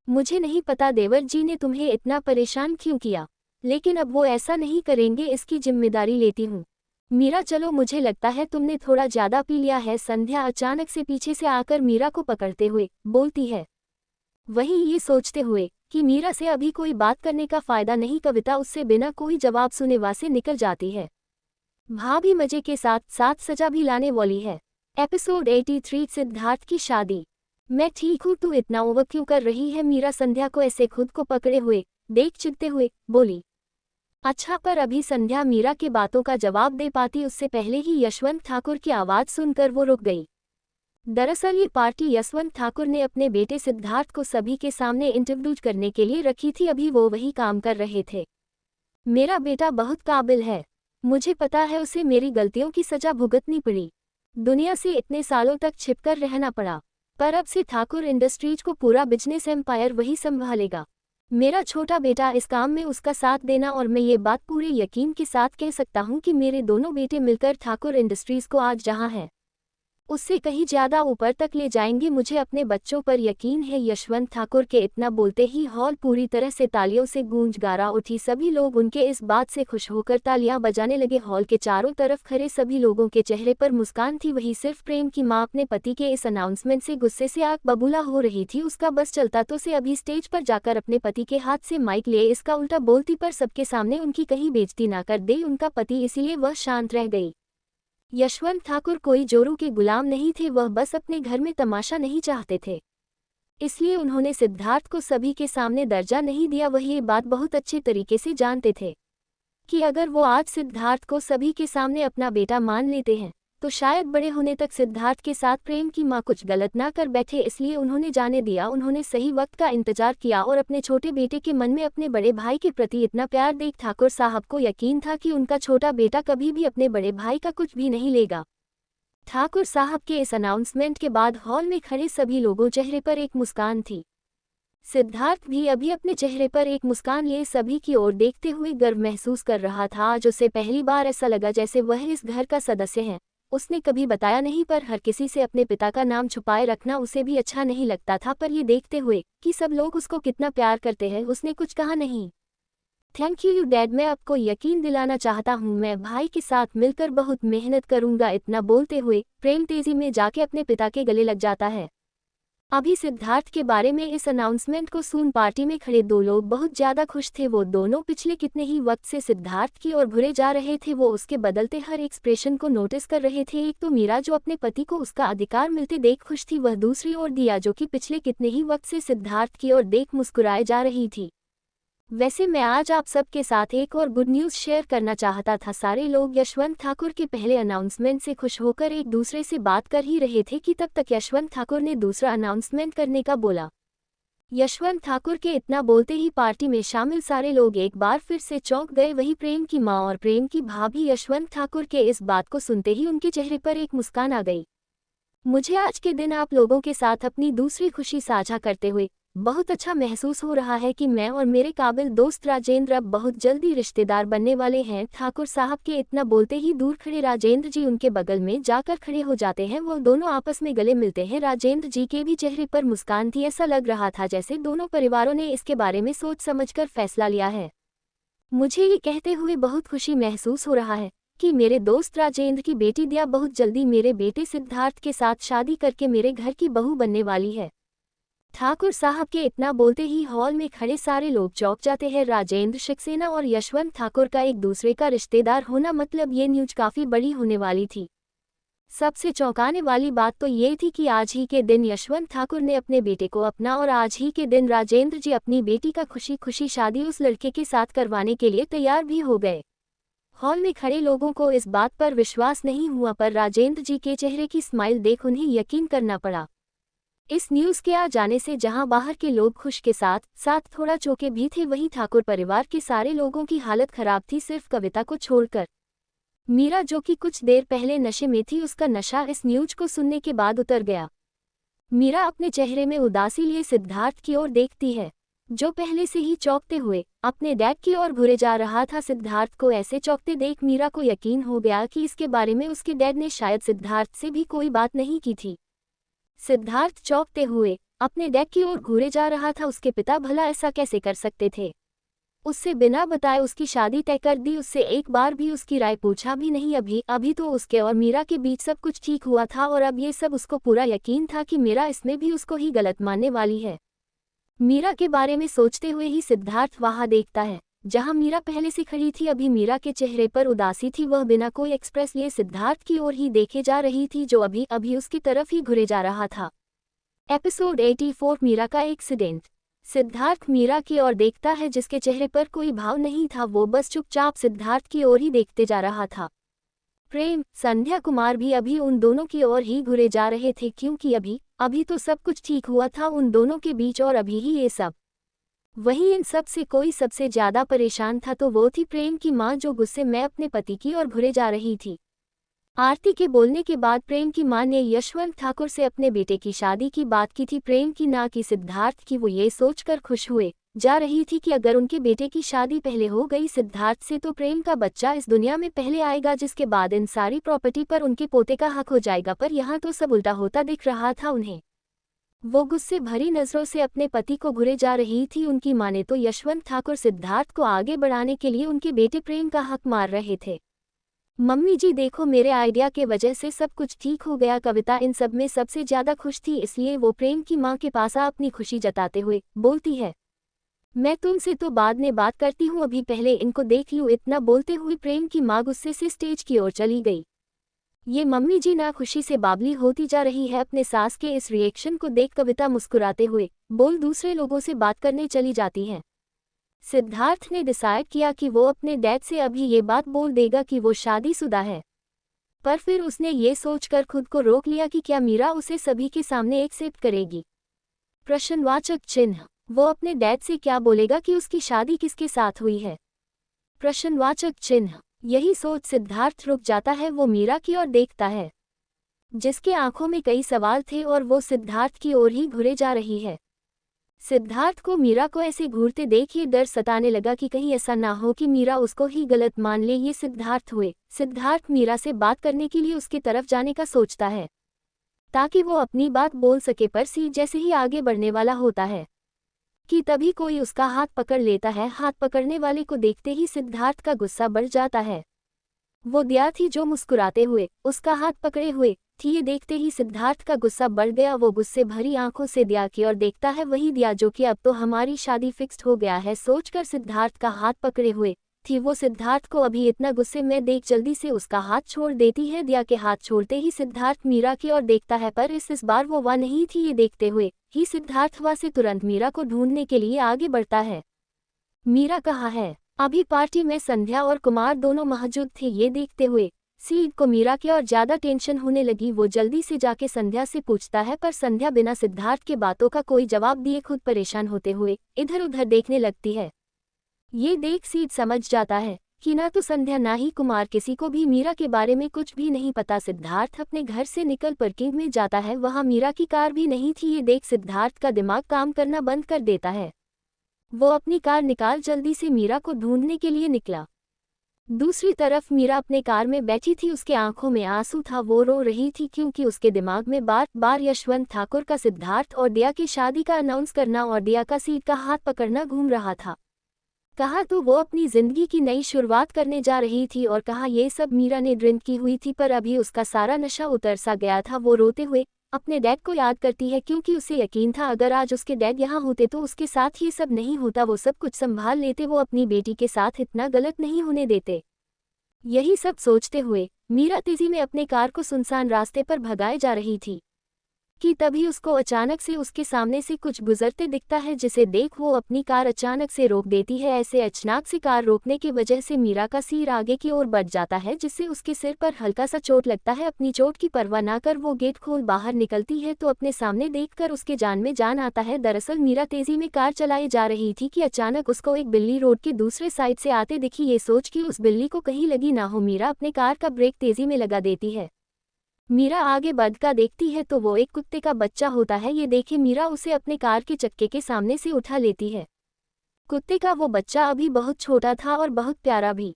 [SPEAKER 1] मुझे नहीं पता देवर जी ने तुम्हें इतना परेशान क्यों किया, लेकिन अब वो ऐसा नहीं करेंगे, इसकी जिम्मेदारी लेती हूँ। मीरा चलो, मुझे लगता है तुमने थोड़ा ज्यादा पी लिया है। संध्या अचानक से पीछे से आकर मीरा को पकड़ते हुए बोलती है। वहीं ये सोचते हुए कि मीरा से अभी कोई बात करने का फायदा नहीं, कविता उससे बिना कोई जवाब सुने वहाँ से निकल जाती है। भाभी मजे के साथ साथ सजा भी लाने वाली है। एपिसोड 83 सिद्धार्थ की शादी। मैं ठीक हूँ, तू इतना ओवर क्यों कर रही है? मीरा संध्या को ऐसे खुद को पकड़े हुए देख चिढ़ते हुए बोली। अच्छा, पर अभी संध्या मीरा के बातों का जवाब दे पाती उससे पहले ही यशवंत ठाकुर की आवाज़ सुनकर वो रुक गई। दरअसल ये पार्टी यशवंत ठाकुर ने अपने बेटे सिद्धार्थ को सभी के सामने इंटरव्यू करने के लिए रखी थी। अभी वो वही काम कर रहे थे। मेरा बेटा बहुत काबिल है, मुझे पता है उसे मेरी गलतियों की सजा भुगतनी पड़ी, दुनिया से इतने सालों तक छिपकर रहना पड़ा, पर अब से ठाकुर इंडस्ट्रीज को पूरा बिजनेस एम्पायर वही संभालेगा। मेरा छोटा बेटा इस काम में उसका साथ देना, और मैं ये बात पूरे यकीन के साथ कह सकता हूँ कि मेरे दोनों बेटे मिलकर ठाकुर इंडस्ट्रीज को आज जहाँ है उससे कहीं ज्यादा ऊपर तक ले जाएंगे। मुझे अपने बच्चों पर यकीन है। यशवंत ठाकुर के इतना बोलते ही हॉल पूरी तरह से तालियों से गूंज गारा उठी। सभी लोग उनके इस बात से खुश होकर तालियां बजाने लगे। हॉल के चारों तरफ खड़े सभी लोगों के चेहरे पर मुस्कान थी। वही सिर्फ प्रेम की मां अपने पति के इस अनाउंसमेंट से गुस्से से आग बबूला हो रही थी। उसका बस चलता तो से अभी स्टेज पर जाकर अपने पति के हाथ से माइक ले इसका उल्टा बोलती, पर सबके सामने उनकी कहीं बेइज्जती ना कर दे उनका पति, इसीलिए वह शांत रह गई। यशवंत ठाकुर कोई जोरू के गुलाम नहीं थे, वह बस अपने घर में तमाशा नहीं चाहते थे, इसलिए उन्होंने सिद्धार्थ को सभी के सामने दर्जा नहीं दिया। वह ये बात बहुत अच्छे तरीके से जानते थे कि अगर वो आज सिद्धार्थ को सभी के सामने अपना बेटा मान लेते हैं तो शायद बड़े होने तक सिद्धार्थ के साथ प्रेम की मां कुछ गलत ना कर बैठे, इसलिए उन्होंने जाने दिया। उन्होंने सही वक्त का इंतजार किया और अपने छोटे बेटे के मन में अपने बड़े भाई के प्रति इतना प्यार देख ठाकुर साहब को यकीन था कि उनका छोटा बेटा कभी भी अपने बड़े भाई का कुछ भी नहीं लेगा। ठाकुर साहब के इस अनाउंसमेंट के बाद हॉल में खड़े सभी लोगों चेहरे पर एक मुस्कान थी। सिद्धार्थ भी अभी अपने चेहरे पर एक मुस्कान लिए सभी की ओर देखते हुए गर्व महसूस कर रहा था। आज उसे पहली बार ऐसा लगा जैसे वह इस घर का सदस्य है। उसने कभी बताया नहीं, पर हर किसी से अपने पिता का नाम छुपाए रखना उसे भी अच्छा नहीं लगता था। पर ये देखते हुए कि सब लोग उसको कितना प्यार करते हैं, उसने कुछ कहा नहीं। थैंक यू डैड, मैं आपको यकीन दिलाना चाहता हूँ मैं भाई के साथ मिलकर बहुत मेहनत करूंगा। इतना बोलते हुए प्रेम तेजी में जाके अपने पिता के गले लग जाता है। अभी सिद्धार्थ के बारे में इस अनाउंसमेंट को सुन पार्टी में खड़े दो लोग बहुत ज्यादा खुश थे। वो दोनों पिछले कितने ही वक्त से सिद्धार्थ की ओर घुरे जा रहे थे। वो उसके बदलते हर एक्सप्रेशन को नोटिस कर रहे थे। एक तो मीरा जो अपने पति को उसका अधिकार मिलते देख खुश थी, वह दूसरी ओर दिया जो कि पिछले कितने ही वक्त से सिद्धार्थ की ओर देख मुस्कुराए जा रही थी। वैसे मैं आज आप सबके साथ एक और गुड न्यूज़ शेयर करना चाहता था। सारे लोग यशवंत ठाकुर के पहले अनाउंसमेंट से खुश होकर एक दूसरे से बात कर ही रहे थे कि तब तक यशवंत ठाकुर ने दूसरा अनाउंसमेंट करने का बोला। यशवंत ठाकुर के इतना बोलते ही पार्टी में शामिल सारे लोग एक बार फिर से चौंक गए। वही प्रेम की मां और प्रेम की भाभी यशवंत ठाकुर के इस बात को सुनते ही उनके चेहरे पर एक मुस्कान आ गई। मुझे आज के दिन आप लोगों के साथ अपनी दूसरी खुशी साझा करते हुए बहुत अच्छा महसूस हो रहा है कि मैं और मेरे काबिल दोस्त राजेंद्र अब बहुत जल्दी रिश्तेदार बनने वाले हैं। ठाकुर साहब के इतना बोलते ही दूर खड़े राजेंद्र जी उनके बगल में जाकर खड़े हो जाते हैं। वो दोनों आपस में गले मिलते हैं। राजेंद्र जी के भी चेहरे पर मुस्कान थी। ऐसा लग रहा था जैसे दोनों परिवारों ने इसके बारे में सोच समझकर फैसला लिया है। मुझे ये कहते हुए बहुत खुशी महसूस हो रहा है कि मेरे दोस्त राजेंद्र की बेटी दिया बहुत जल्दी मेरे बेटे सिद्धार्थ के साथ शादी करके मेरे घर की बहू बनने वाली है। ठाकुर साहब के इतना बोलते ही हॉल में खड़े सारे लोग चौंक जाते हैं। राजेंद्र सक्सेना और यशवंत ठाकुर का एक दूसरे का रिश्तेदार होना, मतलब ये न्यूज काफी बड़ी होने वाली थी। सबसे चौंकाने वाली बात तो ये थी कि आज ही के दिन यशवंत ठाकुर ने अपने बेटे को अपना और आज ही के दिन राजेंद्र जी अपनी बेटी का खुशी खुशी शादी उस लड़के के साथ करवाने के लिए तैयार भी हो गए। हॉल में खड़े लोगों को इस बात पर विश्वास नहीं हुआ, पर राजेंद्र जी के चेहरे की स्माइल देख उन्हें यकीन करना पड़ा। इस न्यूज़ के आ जाने से जहां बाहर के लोग खुश के साथ साथ थोड़ा चौंके भी थे, वहीं ठाकुर परिवार के सारे लोगों की हालत खराब थी, सिर्फ कविता को छोड़कर। मीरा जो कि कुछ देर पहले नशे में थी, उसका नशा इस न्यूज़ को सुनने के बाद उतर गया। मीरा अपने चेहरे में उदासी लिए सिद्धार्थ की ओर देखती है, जो पहले से ही चौंकते हुए अपने डैड की ओर घुरे जा रहा था। सिद्धार्थ को ऐसे चौंकते देख मीरा को यकीन हो गया कि इसके बारे में उसके डैड ने शायद सिद्धार्थ से भी कोई बात नहीं की थी। सिद्धार्थ चौंकते हुए अपने डैड की ओर घूरे जा रहा था। उसके पिता भला ऐसा कैसे कर सकते थे? उससे बिना बताए उसकी शादी तय कर दी, उससे एक बार भी उसकी राय पूछा भी नहीं। अभी तो उसके और मीरा के बीच सब कुछ ठीक हुआ था और अब ये सब उसको पूरा यकीन था कि मीरा इसमें भी उसको ही गलत मानने वाली है। मीरा के बारे में सोचते हुए ही सिद्धार्थ वहां देखता है जहां मीरा पहले से खड़ी थी। अभी मीरा के चेहरे पर उदासी थी, वह बिना कोई एक्सप्रेस लिए सिद्धार्थ की ओर ही देखे जा रही थी, जो अभी अभी उसकी तरफ ही घुरे जा रहा था। एपिसोड 84 मीरा का एक्सीडेंट। सिद्धार्थ मीरा की ओर देखता है जिसके चेहरे पर कोई भाव नहीं था, वो बस चुपचाप सिद्धार्थ की ओर ही देखते जा रहा था। प्रेम, संध्या कुमार भी अभी उन दोनों की ओर ही घुरे जा रहे थे, क्योंकि अभी तो सब कुछ ठीक हुआ था उन दोनों के बीच और अभी ही ये सब। वहीं इन सब से कोई सबसे ज्यादा परेशान था तो वो थी प्रेम की मां, जो गुस्से में अपने पति की ओर घुरे जा रही थी। आरती के बोलने के बाद प्रेम की मां ने यशवंत ठाकुर से अपने बेटे की शादी की बात की थी, प्रेम की ना कि सिद्धार्थ की। वो ये सोचकर खुश हुए जा रही थी कि अगर उनके बेटे की शादी पहले हो गई सिद्धार्थ से तो प्रेम का बच्चा इस दुनिया में पहले आएगा, जिसके बाद इन सारी प्रॉपर्टी पर उनके पोते का हक हो जाएगा। पर यहाँ तो सब उल्टा होता दिख रहा था उन्हें। वो गुस्से भरी नजरों से अपने पति को घूरे जा रही थी। उनकी माँ ने तो यशवंत ठाकुर सिद्धार्थ को आगे बढ़ाने के लिए उनके बेटे प्रेम का हक मार रहे थे। मम्मी जी देखो, मेरे आइडिया के वजह से सब कुछ ठीक हो गया। कविता इन सब में सबसे ज्यादा खुश थी, इसलिए वो प्रेम की माँ के पास अपनी खुशी जताते हुए बोलती है, मैं तुमसे तो बाद में बात करती हूँ, अभी पहले इनको देख लूँ। इतना बोलते हुए प्रेम की माँ गुस्से से स्टेज की ओर चली गई। ये मम्मी जी ना खुशी से बावली होती जा रही है। अपने सास के इस रिएक्शन को देख कविता मुस्कुराते हुए बोल दूसरे लोगों से बात करने चली जाती है। सिद्धार्थ ने डिसाइड किया कि वो अपने डैड से अभी ये बात बोल देगा कि वो शादीशुदा है, पर फिर उसने ये सोचकर खुद को रोक लिया कि क्या मीरा उसे सभी के सामने एक्सेप्ट करेगी। प्रश्नवाचक चिन्ह। वो अपने डैड से क्या बोलेगा कि उसकी शादी किसके साथ हुई है। प्रश्नवाचक चिन्ह। यही सोच सिद्धार्थ रुक जाता है। वो मीरा की ओर देखता है, जिसके आंखों में कई सवाल थे और वो सिद्धार्थ की ओर ही घुरे जा रही है। सिद्धार्थ को मीरा को ऐसे घूरते देख ये डर सताने लगा कि कहीं ऐसा ना हो कि मीरा उसको ही गलत मान ले। ये सिद्धार्थ मीरा से बात करने के लिए उसकी तरफ जाने का सोचता है ताकि वो अपनी बात बोल सके, पर जैसे ही आगे बढ़ने वाला होता है कि तभी कोई उसका हाथ पकड़ लेता है। हाथ पकड़ने वाले को देखते ही सिद्धार्थ का गुस्सा बढ़ जाता है। वो दिया थी जो मुस्कुराते हुए उसका हाथ पकड़े हुए थी। ये देखते ही सिद्धार्थ का गुस्सा बढ़ गया। वो गुस्से भरी आंखों से दिया की ओर देखता है, वही दिया जो कि अब तो हमारी शादी फिक्स्ड हो गया है सोचकर सिद्धार्थ का हाथ पकड़े हुए थी। वो सिद्धार्थ को अभी इतना गुस्से में देख जल्दी से उसका हाथ छोड़ देती है। दिया के हाथ छोड़ते ही सिद्धार्थ मीरा की ओर देखता है, पर इस बार वो वह नहीं थी। ये देखते हुए ही सिद्धार्थ वह से तुरंत मीरा को ढूंढने के लिए आगे बढ़ता है। मीरा कहाँ है? अभी पार्टी में संध्या और कुमार दोनों मौजूद थे। ये देखते हुए सीड को मीरा की और ज्यादा टेंशन होने लगी। वो जल्दी से जाके संध्या से पूछता है, पर संध्या बिना सिद्धार्थ के बातों का कोई जवाब दिए खुद परेशान होते हुए इधर उधर देखने लगती है। ये देख सीड समझ जाता है कि ना तो संध्या ना ही कुमार किसी को भी मीरा के बारे में कुछ भी नहीं पता। सिद्धार्थ अपने घर से निकल पार्किंग में जाता है, वहां मीरा की कार भी नहीं थी। ये देख सिद्धार्थ का दिमाग काम करना बंद कर देता है। वो अपनी कार निकाल जल्दी से मीरा को ढूंढने के लिए निकला। दूसरी तरफ मीरा अपने कार में बैठी थी, उसके आंखों में आंसू था। वो रो रही थी क्योंकि उसके दिमाग में बार बार यशवंत ठाकुर का सिद्धार्थ और दिया की शादी का अनाउंस करना और दिया का सीट का हाथ पकड़ना घूम रहा था। कहा तो वो अपनी जिंदगी की नई शुरुआत करने जा रही थी और कहा ये सब मीरा ने ड्रिंक की हुई थी, पर अभी उसका सारा नशा उतर सा गया था। वो रोते हुए अपने डैड को याद करती है क्योंकि उसे यकीन था अगर आज उसके डैड यहाँ होते तो उसके साथ ये सब नहीं होता, वो सब कुछ संभाल लेते, वो अपनी बेटी के साथ इतना गलत नहीं होने देते। यही सब सोचते हुए मीरा तेजी में अपने कार को सुनसान रास्ते पर भगाए जा रही थी कि तभी उसको अचानक से उसके सामने से कुछ गुजरते दिखता है, जिसे देख वो अपनी कार अचानक से रोक देती है। ऐसे अचानक से कार रोकने की वजह से मीरा का सिर आगे की ओर बढ़ जाता है, जिससे उसके सिर पर हल्का सा चोट लगता है। अपनी चोट की परवाह ना कर वो गेट खोल बाहर निकलती है तो अपने सामने देखकर उसके जान में जान आता है। दरअसल मीरा तेजी में कार चलाई जा रही थी कि अचानक उसको एक बिल्ली रोड के दूसरे साइड से आते दिखी। ये सोच कि उस बिल्ली को कहीं लगी ना हो, मीरा अपने कार का ब्रेक तेजी में लगा देती है। मीरा आगे बढ़कर देखती है तो वो एक कुत्ते का बच्चा होता है। ये देखे मीरा उसे अपने कार के चक्के के सामने से उठा लेती है। कुत्ते का वो बच्चा अभी बहुत छोटा था और बहुत प्यारा भी,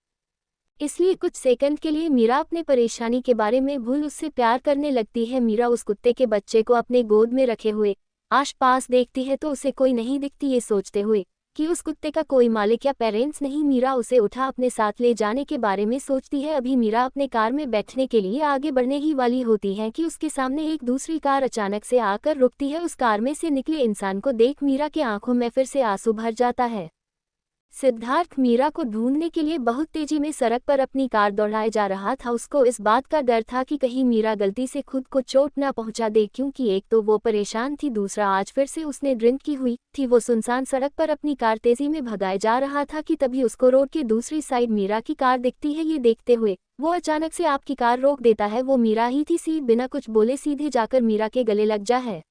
[SPEAKER 1] इसलिए कुछ सेकंड के लिए मीरा अपने परेशानी के बारे में भूल उससे प्यार करने लगती है। मीरा उस कुत्ते के बच्चे को अपने गोद में रखे हुए आसपास देखती है तो उसे कोई नहीं दिखती। ये सोचते हुए कि उस कुत्ते का कोई मालिक या पेरेंट्स नहीं, मीरा उसे उठा अपने साथ ले जाने के बारे में सोचती है। अभी मीरा अपने कार में बैठने के लिए आगे बढ़ने ही वाली होती है कि उसके सामने एक दूसरी कार अचानक से आकर रुकती है। उस कार में से निकले इंसान को देख मीरा की आंखों में फिर से आंसू भर जाता है। सिद्धार्थ मीरा को ढूंढने के लिए बहुत तेजी में सड़क पर अपनी कार दौड़ाए जा रहा था। उसको इस बात का डर था कि कहीं मीरा गलती से खुद को चोट न पहुंचा दे, क्योंकि एक तो वो परेशान थी, दूसरा आज फिर से उसने ड्रिंक की हुई थी। वो सुनसान सड़क पर अपनी कार तेजी में भगाए जा रहा था कि तभी उसको रोड के दूसरी साइड मीरा की कार दिखती है। ये देखते हुए वो अचानक से आपकी कार रोक देता है। वो मीरा ही थी। सीध बिना कुछ बोले सीधे जाकर मीरा के गले लग जा है।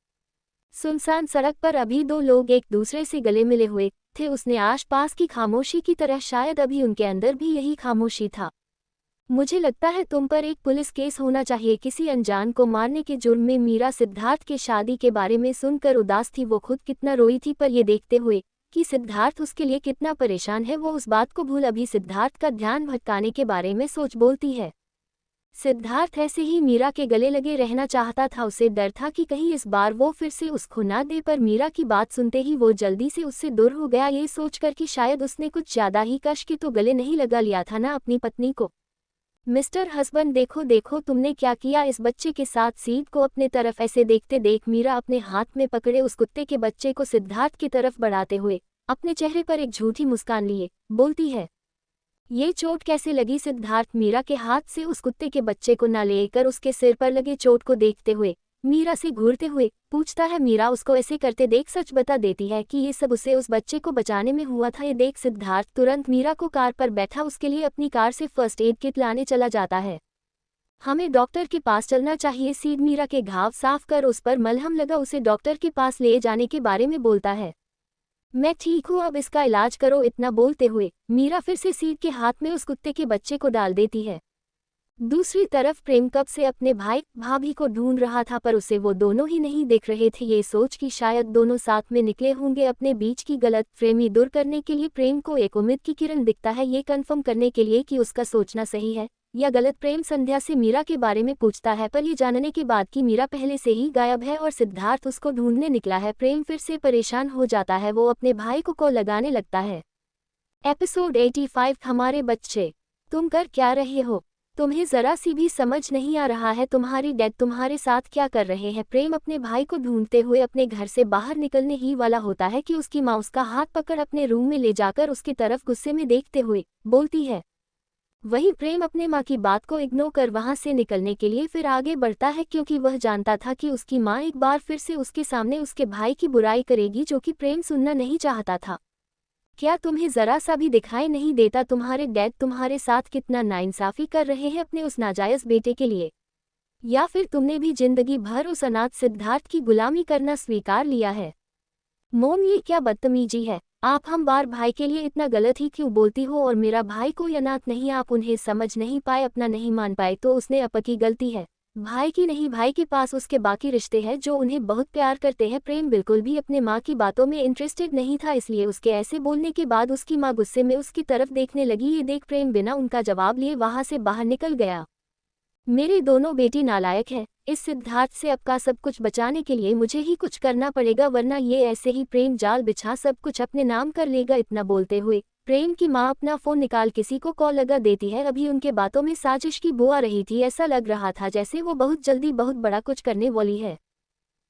[SPEAKER 1] सुनसान सड़क पर अभी दो लोग एक दूसरे से गले मिले हुए थे। उसने आसपास की खामोशी की तरह शायद अभी उनके अंदर भी यही खामोशी था। मुझे लगता है तुम पर एक पुलिस केस होना चाहिए किसी अनजान को मारने के जुर्म में। मीरा सिद्धार्थ के शादी के बारे में सुनकर उदास थी। वो खुद कितना रोई थी, पर ये देखते हुए कि सिद्धार्थ उसके लिए कितना परेशान है, वो उस बात को भूल अभी सिद्धार्थ का ध्यान भटकाने के बारे में सोच बोलती है। सिद्धार्थ ऐसे ही मीरा के गले लगे रहना चाहता था। उसे डर था कि कहीं इस बार वो फिर से उसको ना दे, पर मीरा की बात सुनते ही वो जल्दी से उससे दूर हो गया, ये सोचकर कि शायद उसने कुछ ज्यादा ही कश की तो गले नहीं लगा लिया था ना अपनी पत्नी को। मिस्टर हस्बैंड, देखो देखो तुमने क्या किया इस बच्चे के साथ। सीध को अपने तरफ ऐसे देखते देख मीरा अपने हाथ में पकड़े उस कुत्ते के बच्चे को सिद्धार्थ की तरफ बढ़ाते हुए अपने चेहरे पर एक झूठी मुस्कान लिए बोलती है, ये चोट कैसे लगी। सिद्धार्थ मीरा के हाथ से उस कुत्ते के बच्चे को न लेकर उसके सिर पर लगे चोट को देखते हुए मीरा से घूरते हुए पूछता है। मीरा उसको ऐसे करते देख सच बता देती है कि ये सब उसे उस बच्चे को बचाने में हुआ था। ये देख सिद्धार्थ तुरंत मीरा को कार पर बैठा उसके लिए अपनी कार से फर्स्ट एड किट लाने चला जाता है। हमें डॉक्टर के पास चलना चाहिए। सीध मीरा के घाव साफ कर उस पर मलहम लगा उसे डॉक्टर के पास ले जाने के बारे में बोलता है। मैं ठीक हूँ, अब इसका इलाज करो। इतना बोलते हुए मीरा फिर से सीध के हाथ में उस कुत्ते के बच्चे को डाल देती है। दूसरी तरफ प्रेम कब से अपने भाई भाभी को ढूंढ रहा था, पर उसे वो दोनों ही नहीं देख रहे थे। ये सोच कि शायद दोनों साथ में निकले होंगे अपने बीच की गलत फहमी दूर करने के लिए प्रेम को एक उम्मीद की किरण दिखता है, ये कंफर्म करने के लिए कि उसका सोचना सही है या गलत। प्रेम संध्या से मीरा के बारे में पूछता है, पर ये जानने के बाद कि मीरा पहले से ही गायब है और सिद्धार्थ उसको ढूंढने निकला है, प्रेम फिर से परेशान हो जाता है। वो अपने भाई को कॉल लगाने लगता है। एपिसोड 85। हमारे बच्चे, तुम कर क्या रहे हो? तुम्हें जरा सी भी समझ नहीं आ रहा है तुम्हारी डैड तुम्हारे साथ क्या कर रहे हैं? प्रेम अपने भाई को ढूंढते हुए अपने घर से बाहर निकलने ही वाला होता है कि उसकी माँ उसका हाथ पकड़ अपने रूम में ले जाकर उसकी तरफ गुस्से में देखते हुए बोलती है। वहीं प्रेम अपने माँ की बात को इग्नोर कर वहां से निकलने के लिए फिर आगे बढ़ता है, क्योंकि वह जानता था कि उसकी माँ एक बार फिर से उसके सामने उसके भाई की बुराई करेगी, जो कि प्रेम सुनना नहीं चाहता था। क्या तुम्हें जरा सा भी दिखाई नहीं देता तुम्हारे डैड तुम्हारे साथ कितना नाइंसाफी कर रहे हैं अपने उस नाजायज बेटे के लिए? या फिर तुमने भी जिंदगी भर उस अनाथ सिद्धार्थ की गुलामी करना स्वीकार लिया है? मोम, ये क्या बदतमीजी है? आप हम बार भाई के लिए इतना गलत ही क्यों बोलती हो? और मेरा भाई कोई अनाथ नहीं, आप उन्हें समझ नहीं पाए, अपना नहीं मान पाए तो उसने अपा की गलती है, भाई की नहीं। भाई के पास उसके बाकी रिश्ते हैं जो उन्हें बहुत प्यार करते हैं। प्रेम बिल्कुल भी अपने माँ की बातों में इंटरेस्टेड नहीं था, इसलिए उसके ऐसे बोलने के बाद उसकी माँ गुस्से में उसकी तरफ देखने लगी। ये देख प्रेम बिना उनका जवाब लिए वहां से बाहर निकल गया। मेरे दोनों बेटी नालायक हैं, इस सिद्धार्थ से अब का सब कुछ बचाने के लिए मुझे ही कुछ करना पड़ेगा, वरना ये ऐसे ही प्रेम जाल बिछा सब कुछ अपने नाम कर लेगा। इतना बोलते हुए प्रेम की माँ अपना फोन निकाल किसी को कॉल लगा देती है। अभी उनके बातों में साजिश की बू आ रही थी, ऐसा लग रहा था जैसे वो बहुत जल्दी बहुत बड़ा कुछ करने वाली है।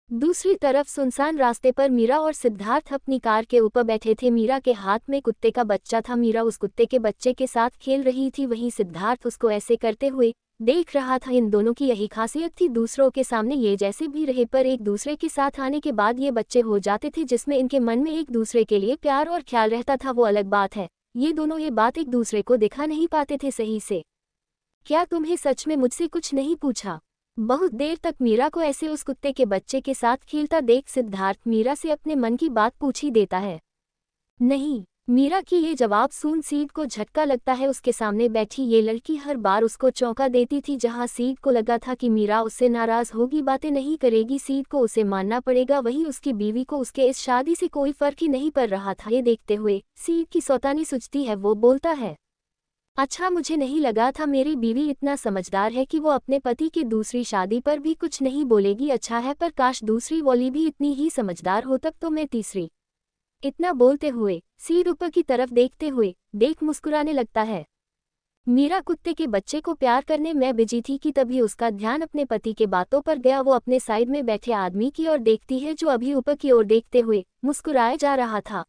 [SPEAKER 1] दूसरी तरफ सुनसान रास्ते पर मीरा और सिद्धार्थ अपनी कार के ऊपर बैठे थे। मीरा के हाथ में कुत्ते का बच्चा था, मीरा उस कुत्ते के बच्चे के साथ खेल रही थी, वहीं सिद्धार्थ उसको ऐसे करते हुए देख रहा था। इन दोनों की यही खासियत थी, दूसरों के सामने ये जैसे भी रहे पर एक दूसरे के साथ आने के बाद ये बच्चे हो जाते थे, जिसमें इनके मन में एक दूसरे के लिए प्यार और ख्याल रहता था, वो अलग बात है। ये दोनों ये बात एक दूसरे को दिखा नहीं पाते थे सही से। क्या तुम्हें सच में मुझसे कुछ नहीं पूछा? बहुत देर तक मीरा को ऐसे उस कुत्ते के बच्चे के साथ खेलता देख सिद्धार्थ मीरा से अपने मन की बात पूछ ही देता है। नहीं। मीरा की ये जवाब सुन सीध को झटका लगता है। उसके सामने बैठी ये लड़की हर बार उसको चौंका देती थी। जहां सीध को लगा था कि मीरा उससे नाराज होगी, बातें नहीं करेगी, सीध को उसे मानना पड़ेगा, वहीं उसकी बीवी को उसके इस शादी से कोई फर्क ही नहीं पड़ रहा था। ये देखते हुए सीध की सौतानी सुझती है, वो बोलता है, अच्छा, मुझे नहीं लगा था मेरी बीवी इतना समझदार है कि वो अपने पति की दूसरी शादी पर भी कुछ नहीं बोलेगी। अच्छा है, पर काश दूसरी वाली भी इतनी ही समझदार हो, तब तो मैं तीसरी। इतना बोलते हुए सीध ऊपर की तरफ देखते हुए देख मुस्कुराने लगता है। मीरा कुत्ते के बच्चे को प्यार करने में बिजी थी कि तभी उसका ध्यान अपने पति के बातों पर गया। वो अपने साइड में बैठे आदमी की ओर देखती है, जो अभी ऊपर की ओर देखते हुए मुस्कुराए जा रहा था।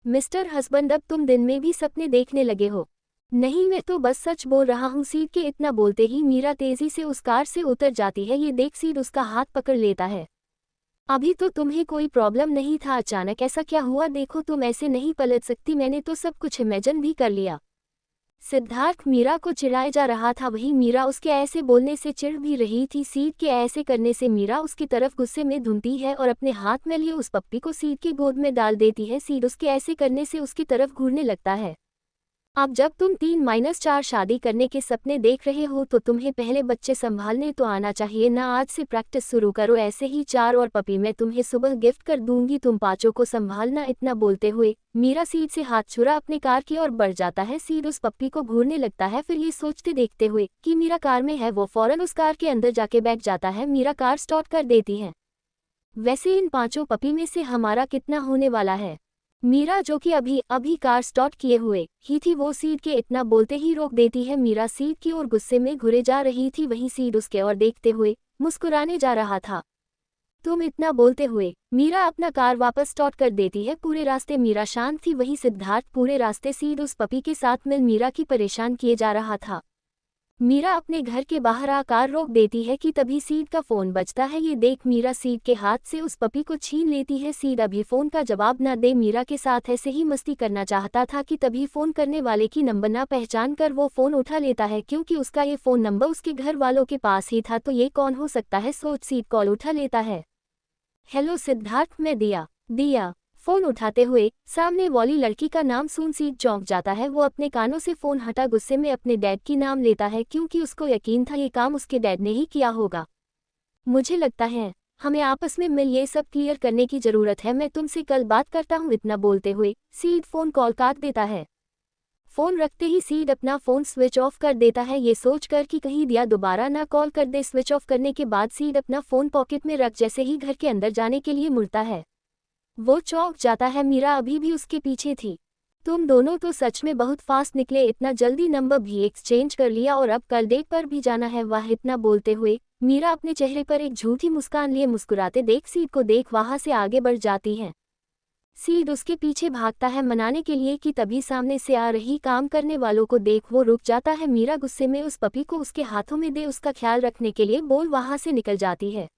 [SPEAKER 1] मिस्टर हस्बैंड, अब तुम दिन में भी सपने देखने लगे हो? नहीं, मैं तो बस सच बोल रहा हूँ। सीध के इतना बोलते ही मीरा तेजी से उस कार से उतर जाती है। ये देख सीध उसका हाथ पकड़ लेता है। अभी तो तुम्हें कोई प्रॉब्लम नहीं था, अचानक ऐसा क्या हुआ? देखो, तुम ऐसे नहीं पलट सकती, मैंने तो सब कुछ इमेजिन भी कर लिया। सिद्धार्थ मीरा को चिढ़ाए जा रहा था, वहीं मीरा उसके ऐसे बोलने से चिढ़ भी रही थी। सीध के ऐसे करने से मीरा उसकी तरफ गुस्से में धुनती है और अपने हाथ में लिए उस पप्पी को सीध की गोद में डाल देती है। सीध उसके ऐसे करने से उसकी तरफ घूरने लगता है। अब जब तुम 3-4 शादी करने के सपने देख रहे हो तो तुम्हें पहले बच्चे संभालने तो आना चाहिए ना। आज से प्रैक्टिस शुरू करो। ऐसे ही 4 और पपी मैं तुम्हें सुबह गिफ्ट कर दूंगी, तुम पांचों को संभालना। इतना बोलते हुए मीरा सीड से हाथ छुड़ा अपने कार की ओर बढ़ जाता है। सीड उस पप्पी को घूरने लगता है, फिर ये सोचते देखते हुए कि मीरा कार में है वो फौरन उस कार के अंदर जाके बैठ जाता है। मीरा कार स्टार्ट कर देती है। वैसे इन 5 पपी में से हमारा कितना होने वाला है? मीरा, जो कि अभी अभी कार स्टार्ट किए हुए ही थी, वो सीड के इतना बोलते ही रोक देती है। मीरा सीड की ओर गुस्से में घुरे जा रही थी, वहीं सीड उसके ओर देखते हुए मुस्कुराने जा रहा था। तुम इतना बोलते हुए मीरा अपना कार वापस स्टार्ट कर देती है। पूरे रास्ते मीरा शांत थी, वहीं सिद्धार्थ पूरे रास्ते सीड उस पपी के साथ मिल मीरा की परेशान किए जा रहा था। मीरा अपने घर के बाहर आ कार रोक देती है कि तभी सीड का फोन बजता है। ये देख मीरा सीड के हाथ से उस पपी को छीन लेती है। सीड अभी फोन का जवाब न दे मीरा के साथ ऐसे ही मस्ती करना चाहता था कि तभी फोन करने वाले की नंबर ना पहचान कर वो फोन उठा लेता है। क्योंकि उसका ये फोन नंबर उसके घर वालों के पास ही था तो ये कौन हो सकता है, सोच सीड कॉल उठा लेता है। हेलो सिद्धार्थ, मैं दिया। दिया फोन उठाते हुए सामने वाली लड़की का नाम सुन सीड चौंक जाता है। वो अपने कानों से फोन हटा गुस्से में अपने डैड की नाम लेता है, क्योंकि उसको यकीन था ये काम उसके डैड ने ही किया होगा। मुझे लगता है हमें आपस में मिल ये सब क्लियर करने की जरूरत है, मैं तुमसे कल बात करता हूँ। इतना बोलते हुए सीड फोन कॉल काट देता है। फोन रखते ही सीड अपना फोन स्विच ऑफ कर देता है, ये सोचकर कि कहीं दिया दोबारा ना कॉल कर दे। स्विच ऑफ करने के बाद सीड अपना फोन पॉकेट में रख जैसे ही घर के अंदर जाने के लिए मुड़ता है, वो चौंक जाता है। मीरा अभी भी उसके पीछे थी। तुम दोनों तो सच में बहुत फास्ट निकले, इतना जल्दी नंबर भी एक्सचेंज कर लिया और अब कल डेट पर भी जाना है, वाह। इतना बोलते हुए मीरा अपने चेहरे पर एक झूठी मुस्कान लिए मुस्कुराते देख सीड को देख वहां से आगे बढ़ जाती है। सीड उसके पीछे भागता है मनाने के लिए कि तभी सामने से आ रही काम करने वालों को देख वो रुक जाता है। मीरा गुस्से में उस पपी को उसके हाथों में दे उसका ख्याल रखने के लिए बोल वहां से निकल जाती है।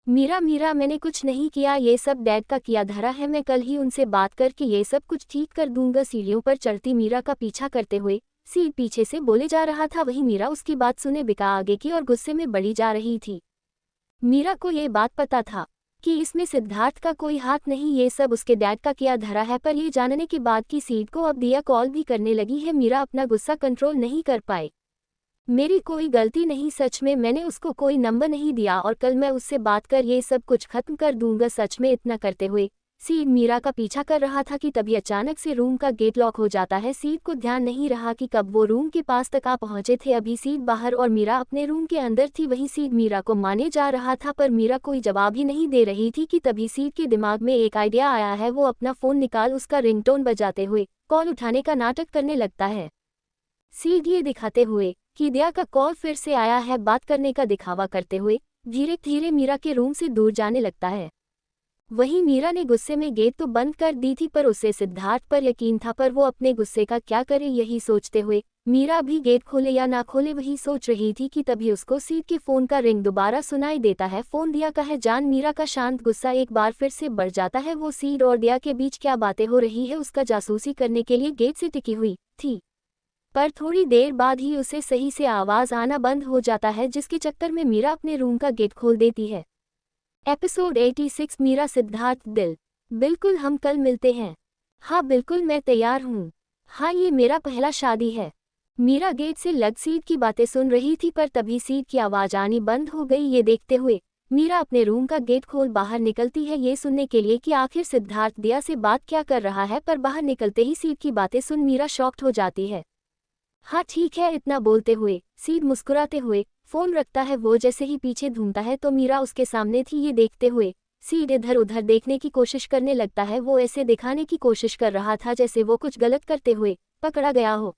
[SPEAKER 1] मीरा मीरा मैंने कुछ नहीं किया, ये सब डैड का किया धरा है, मैं कल ही उनसे बात करके ये सब कुछ ठीक कर दूंगा। सीढ़ियों पर चढ़ती मीरा का पीछा करते हुए सीड पीछे से बोले जा रहा था, वहीं मीरा उसकी बात सुने बिका आगे की और गुस्से में बढ़ी जा रही थी। मीरा को ये बात पता था कि इसमें सिद्धार्थ का कोई हाथ नहीं, ये सब उसके डैड का किया धरा है, पर ये जानने के बाद कि सीड को अब दिया कॉल भी करने लगी है, मीरा अपना गुस्सा कंट्रोल नहीं कर पाई। मेरी कोई गलती नहीं, सच में मैंने उसको कोई नंबर नहीं दिया और कल मैं उससे बात कर ये सब कुछ खत्म कर दूंगा, सच में। इतना करते हुए सीड मीरा का पीछा कर रहा था कि तभी अचानक से रूम का गेट लॉक हो जाता है। सीड को ध्यान नहीं रहा कि कब वो रूम के पास तक आ पहुंचे थे। अभी सीड बाहर और मीरा अपने रूम के अंदर थी, वहीं सीड मीरा को मारने जा रहा था पर मीरा कोई जवाब ही नहीं दे रही थी कि तभी सीड के दिमाग में एक आइडिया आया है। वो अपना फोन निकाल उसका रिंगटोन बजाते हुए कॉल उठाने का नाटक करने लगता है। सीड ये दिखाते हुए कि दिया का कॉल फिर से आया है, बात करने का दिखावा करते हुए धीरे धीरे मीरा के रूम से दूर जाने लगता है। वहीं मीरा ने गुस्से में गेट तो बंद कर दी थी पर उसे सिद्धार्थ पर यकीन था, पर वो अपने गुस्से का क्या करे यही सोचते हुए मीरा भी गेट खोले या ना खोले वही सोच रही थी कि तभी उसको सीड के फोन का रिंग दोबारा सुनाई देता है। फोन दिया का है। जान मीरा का शांत गुस्सा एक बार फिर से बढ़ जाता है। वो सीड और दिया के बीच क्या बातें हो रही है उसका जासूसी करने के लिए गेट से टिकी हुई थी, पर थोड़ी देर बाद ही उसे सही से आवाज आना बंद हो जाता है, जिसके चक्कर में मीरा अपने रूम का गेट खोल देती है। एपिसोड 86 मीरा सिद्धार्थ दिल। बिल्कुल, हम कल मिलते हैं। हाँ बिल्कुल, मैं तैयार हूँ। हाँ, ये मेरा पहला शादी है। मीरा गेट से लग सीड की बातें सुन रही थी पर तभी सीड की आवाज आनी बंद हो गई। ये देखते हुए मीरा अपने रूम का गेट खोल बाहर निकलती है, ये सुनने के लिए कि आखिर सिद्धार्थ दिया से बात क्या कर रहा है, पर बाहर निकलते ही सीड की बातें सुन मीरा शॉक्ड हो जाती है। हाँ ठीक है, इतना बोलते हुए सीड मुस्कुराते हुए फोन रखता है। वो जैसे ही पीछे घूमता है तो मीरा उसके सामने थी, ये देखते हुए सीड इधर उधर देखने की कोशिश करने लगता है। वो ऐसे दिखाने की कोशिश कर रहा था जैसे वो कुछ गलत करते हुए पकड़ा गया हो।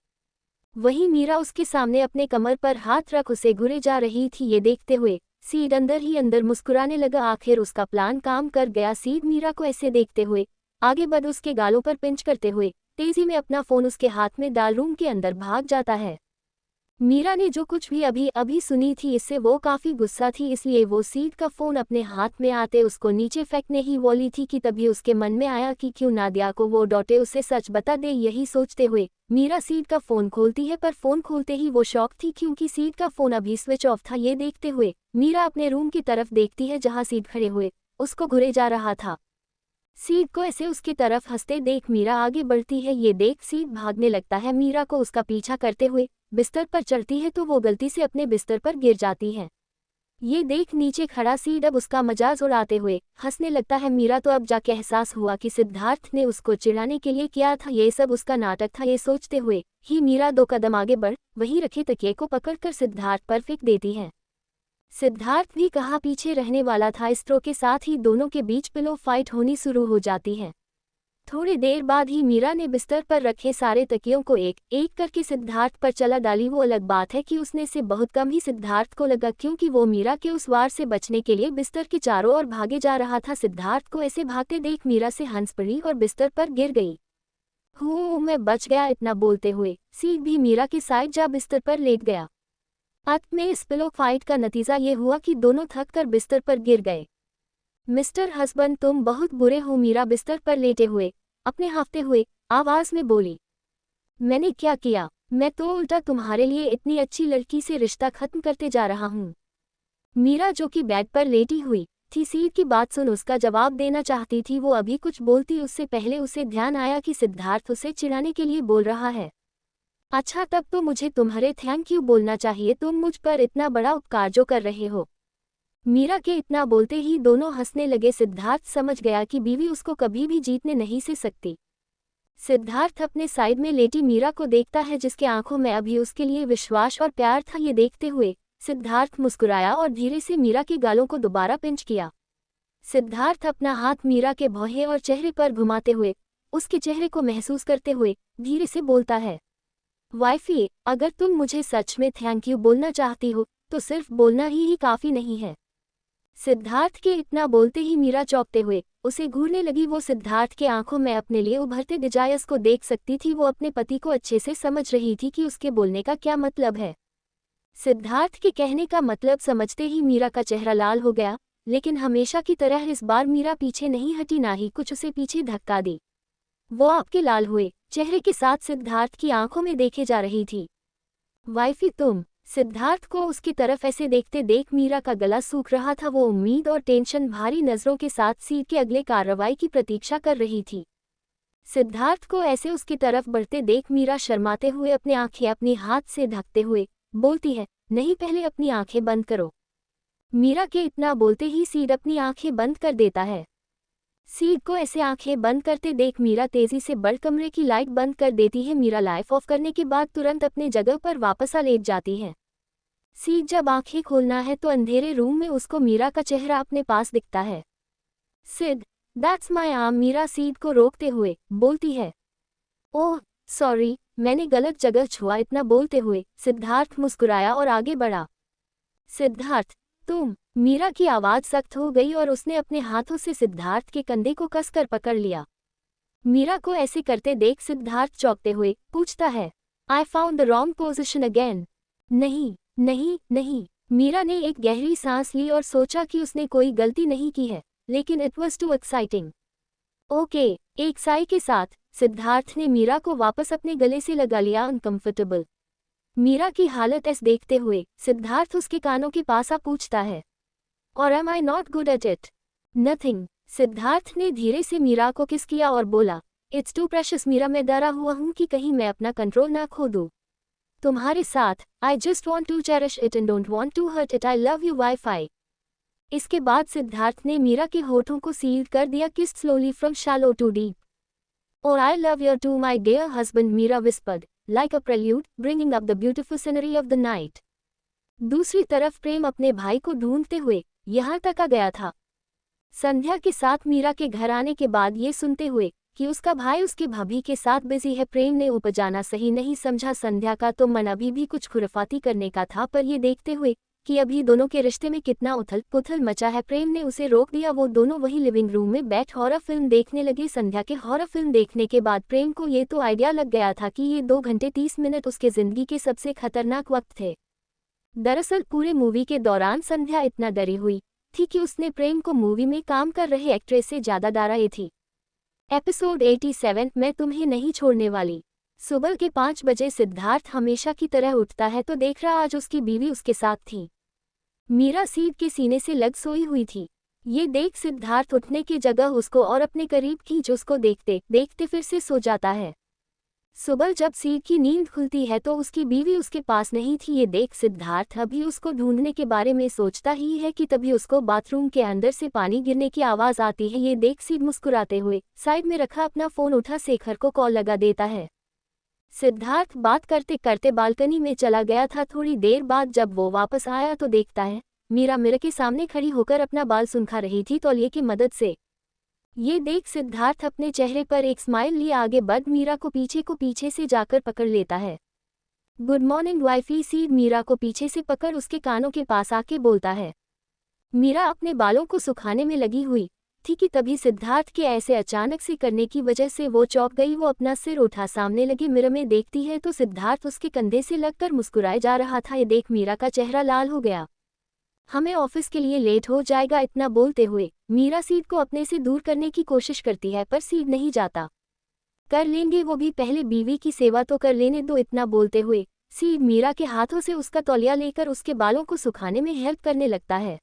[SPEAKER 1] वहीं मीरा उसके सामने अपने कमर पर हाथ रख उसे घुरे जा रही थी, ये देखते हुए सीड अंदर ही अंदर मुस्कुराने लगा। आखिर उसका प्लान काम कर गया। सीड मीरा को ऐसे देखते हुए आगे बढ़ उसके गालों पर पिंच करते हुए तेजी में अपना फोन उसके हाथ में डाल रूम के अंदर भाग जाता है। मीरा ने जो कुछ भी अभी अभी सुनी थी इससे वो काफी गुस्सा थी, इसलिए वो सीड का फोन अपने हाथ में आते उसको नीचे फेंकने ही वाली थी कि तभी उसके मन में आया कि क्यों ना दिया को वो डॉटे उसे सच बता दे। यही सोचते हुए मीरा सीड का फोन खोलती है, पर फोन खोलते ही वो शॉक थी क्योंकि सीड का फोन अभी स्विच ऑफ था। ये देखते हुए मीरा अपने रूम की तरफ देखती है जहां सीड खड़े हुए उसको घुरे जा रहा था। सीड को ऐसे उसकी तरफ हंसते देख मीरा आगे बढ़ती है। ये देख सीड भागने लगता है। मीरा को उसका पीछा करते हुए बिस्तर पर चढ़ती है तो वो गलती से अपने बिस्तर पर गिर जाती है। ये देख नीचे खड़ा सीड अब उसका मजाक उड़ाते हुए हंसने लगता है। मीरा तो अब जाके एहसास हुआ कि सिद्धार्थ ने उसको चिढ़ाने के लिए किया था, ये सब उसका नाटक था। ये सोचते हुए ही मीरा 2 कदम आगे बढ़ वहीं रखे तकिए को पकड़कर सिद्धार्थ पर फेंक देती है। सिद्धार्थ भी कहाँ पीछे रहने वाला था। इस थ्रो के साथ ही दोनों के बीच पिलो फाइट होनी शुरू हो जाती है। थोड़ी देर बाद ही मीरा ने बिस्तर पर रखे सारे तकियों को एक एक करके सिद्धार्थ पर चला डाली। वो अलग बात है कि उसने से बहुत कम ही सिद्धार्थ को लगा, क्योंकि वो मीरा के उस वार से बचने के लिए बिस्तर के चारों ओर भागे जा रहा था। सिद्धार्थ को ऐसे भागते देख मीरा से हंस पड़ी और बिस्तर पर गिर गई। मैं बच गया, इतना बोलते हुए सीड भी मीरा के साइड जा बिस्तर पर लेट गया। अंत में इस पिलो फाइट का नतीजा ये हुआ कि दोनों थक कर बिस्तर पर गिर गए। मिस्टर हस्बैंड, तुम बहुत बुरे हो, मीरा बिस्तर पर लेटे हुए अपने हांफते हुए आवाज में बोली। मैंने क्या किया? मैं तो उल्टा तुम्हारे लिए इतनी अच्छी लड़की से रिश्ता खत्म करते जा रहा हूँ। मीरा जो कि बेड पर लेटी हुई थी सीड की बात सुन उसका जवाब देना चाहती थी। वो अभी कुछ बोलती उससे पहले उसे ध्यान आया कि सिद्धार्थ उसे चिढ़ाने के लिए बोल रहा है। अच्छा, तब तो मुझे तुम्हारे थैंक यू बोलना चाहिए, तुम मुझ पर इतना बड़ा उपकार जो कर रहे हो। मीरा के इतना बोलते ही दोनों हंसने लगे। सिद्धार्थ समझ गया कि बीवी उसको कभी भी जीतने नहीं से सकती। सिद्धार्थ अपने साइड में लेटी मीरा को देखता है जिसके आंखों में अभी उसके लिए विश्वास और प्यार था। ये देखते हुए सिद्धार्थ मुस्कुराया और धीरे से मीरा के गालों को दोबारा पिंच किया। सिद्धार्थ अपना हाथ मीरा के भौहें और चेहरे पर घुमाते हुए उसके चेहरे को महसूस करते हुए धीरे से बोलता है, वाइफी, अगर तुम मुझे सच में थैंक यू बोलना चाहती हो तो सिर्फ बोलना ही काफ़ी नहीं है। सिद्धार्थ के इतना बोलते ही मीरा चौंकते हुए उसे घूरने लगी। वो सिद्धार्थ के आंखों में अपने लिए उभरते डिजायर्स को देख सकती थी। वो अपने पति को अच्छे से समझ रही थी कि उसके बोलने का क्या मतलब है। सिद्धार्थ के कहने का मतलब समझते ही मीरा का चेहरा लाल हो गया, लेकिन हमेशा की तरह इस बार मीरा पीछे नहीं हटी, ना ही कुछ उसे पीछे धक्का दी। वो आपके लाल हुए चेहरे के साथ सिद्धार्थ की आंखों में देखे जा रही थी। वाइफी तुम, सिद्धार्थ को उसकी तरफ ऐसे देखते देख मीरा का गला सूख रहा था। वो उम्मीद और टेंशन भारी नजरों के साथ सीट के अगले कार्रवाई की प्रतीक्षा कर रही थी। सिद्धार्थ को ऐसे उसकी तरफ बढ़ते देख मीरा शर्माते हुए अपनी आंखें अपनी हाथ से ढकते हुए बोलती है, नहीं, पहले अपनी आंखें बंद करो। मीरा के इतना बोलते ही सीड अपनी आंखें बंद कर देता है। सीड को ऐसे आंखें बंद करते देख मीरा तेजी से बड़ कमरे की लाइट बंद कर देती है। मीरा लाइट ऑफ करने के बाद तुरंत अपने जगह पर वापस आ लेट जाती है। सीड जब आंखें खोलना है तो अंधेरे रूम में उसको मीरा का चेहरा अपने पास दिखता है। Sid, that's my arm, Meera Sid को रोकते हुए बोलती है। ओह सॉरी, मैंने गलत जगह छुआ, इतना बोलते हुए सिद्धार्थ मुस्कुराया और आगे बढ़ा। सिद्धार्थ, तुम, मीरा की आवाज़ सख्त हो गई और उसने अपने हाथों से सिद्धार्थ के कंधे को कसकर पकड़ लिया। मीरा को ऐसे करते देख सिद्धार्थ चौंकते हुए पूछता है, I found the wrong position again. नहीं नहीं नहीं, मीरा ने एक गहरी सांस ली और सोचा कि उसने कोई गलती नहीं की है, लेकिन it was too exciting. Okay, एक साई के साथ सिद्धार्थ ने मीरा को वापस अपने गले से लगा लिया। अनकंफर्टेबल मीरा की हालत ऐसे देखते हुए सिद्धार्थ उसके कानों के पास आ पूछता है, और am I not good at it? Nothing, Siddharth ने धीरे से मीरा को किस किया और बोला, इट्स टू प्रेशियस मीरा, मैं डरा हुआ हूँ कि कहीं मैं अपना कंट्रोल ना खो दूँ तुम्हारे साथ। I just want to cherish it and don't want to hurt it, I love you wifey. इसके बाद सिद्धार्थ ने मीरा के होठों को सील कर दिया, kissed slowly from shallow to deep. और I love you too my dear husband, Meera whispered like a prelude, bringing up the beautiful scenery of the night. दूसरी तरफ प्रेम अपने भाई को ढूंढते हुए यहाँ तक आ गया था। संध्या के साथ मीरा के घर आने के बाद ये सुनते हुए कि उसका भाई उसके भाभी के साथ बिजी है, प्रेम ने उपजाना सही नहीं समझा। संध्या का तो मन अभी भी कुछ खुरफाती करने का था, पर ये देखते हुए कि अभी दोनों के रिश्ते में कितना उथल पुथल मचा है, प्रेम ने उसे रोक दिया। वो दोनों वही लिविंग रूम में बैठ हॉरर फिल्म देखने लगे। संध्या के हॉरर फिल्म देखने के बाद प्रेम को ये तो आइडिया लग गया था कि ये 2 घंटे 30 मिनट उसके जिंदगी के सबसे खतरनाक वक्त थे। दरअसल पूरे मूवी के दौरान संध्या इतना डरी हुई थी कि उसने प्रेम को मूवी में काम कर रहे एक्ट्रेस से ज्यादा डरा ये थी। एपिसोड 87, मैं तुम्हें नहीं छोड़ने वाली। सुबह के 5 बजे सिद्धार्थ हमेशा की तरह उठता है तो देख रहा आज उसकी बीवी उसके साथ थी। मीरा सीट के सीने से लग सोई हुई थी। ये देख सिद्धार्थ उठने की जगह उसको और अपने करीब खींच उसको देखते देखते फिर से सो जाता है। सुबह जब सीड की नींद खुलती है तो उसकी बीवी उसके पास नहीं थी। ये देख सिद्धार्थ अभी उसको ढूंढने के बारे में सोचता ही है कि तभी उसको बाथरूम के अंदर से पानी गिरने की आवाज आती है। ये देख सीड मुस्कुराते हुए साइड में रखा अपना फोन उठा शेखर को कॉल लगा देता है। सिद्धार्थ बात करते करते बालकनी में चला गया था। थोड़ी देर बाद जब वो वापस आया तो देखता है मीरा मिरर के सामने खड़ी होकर अपना बाल सुलझा रही थी तौलिए की मदद से। ये देख सिद्धार्थ अपने चेहरे पर एक स्माइल लिए आगे बढ़ मीरा को पीछे से जाकर पकड़ लेता है। Good morning wifey. Sid Meera को पीछे से पकड़ उसके कानों के पास आके बोलता है। मीरा अपने बालों को सुखाने में लगी हुई थी कि तभी सिद्धार्थ के ऐसे अचानक से करने की वजह से वो चौंक गई। वो अपना सिर उठा सामने लगे मिरर में देखती है तो सिद्धार्थ उसके कंधे से लगकर मुस्कुराए जा रहा था। ये देख मीरा का चेहरा लाल हो गया। हमें ऑफिस के लिए लेट हो जाएगा। इतना बोलते हुए मीरा सीड को अपने से दूर करने की कोशिश करती है पर सीड नहीं जाता। कर लेंगे वो भी, पहले बीवी की सेवा तो कर लेने दो। इतना बोलते हुए सीड मीरा के हाथों से उसका तौलिया लेकर उसके बालों को सुखाने में हेल्प करने लगता है।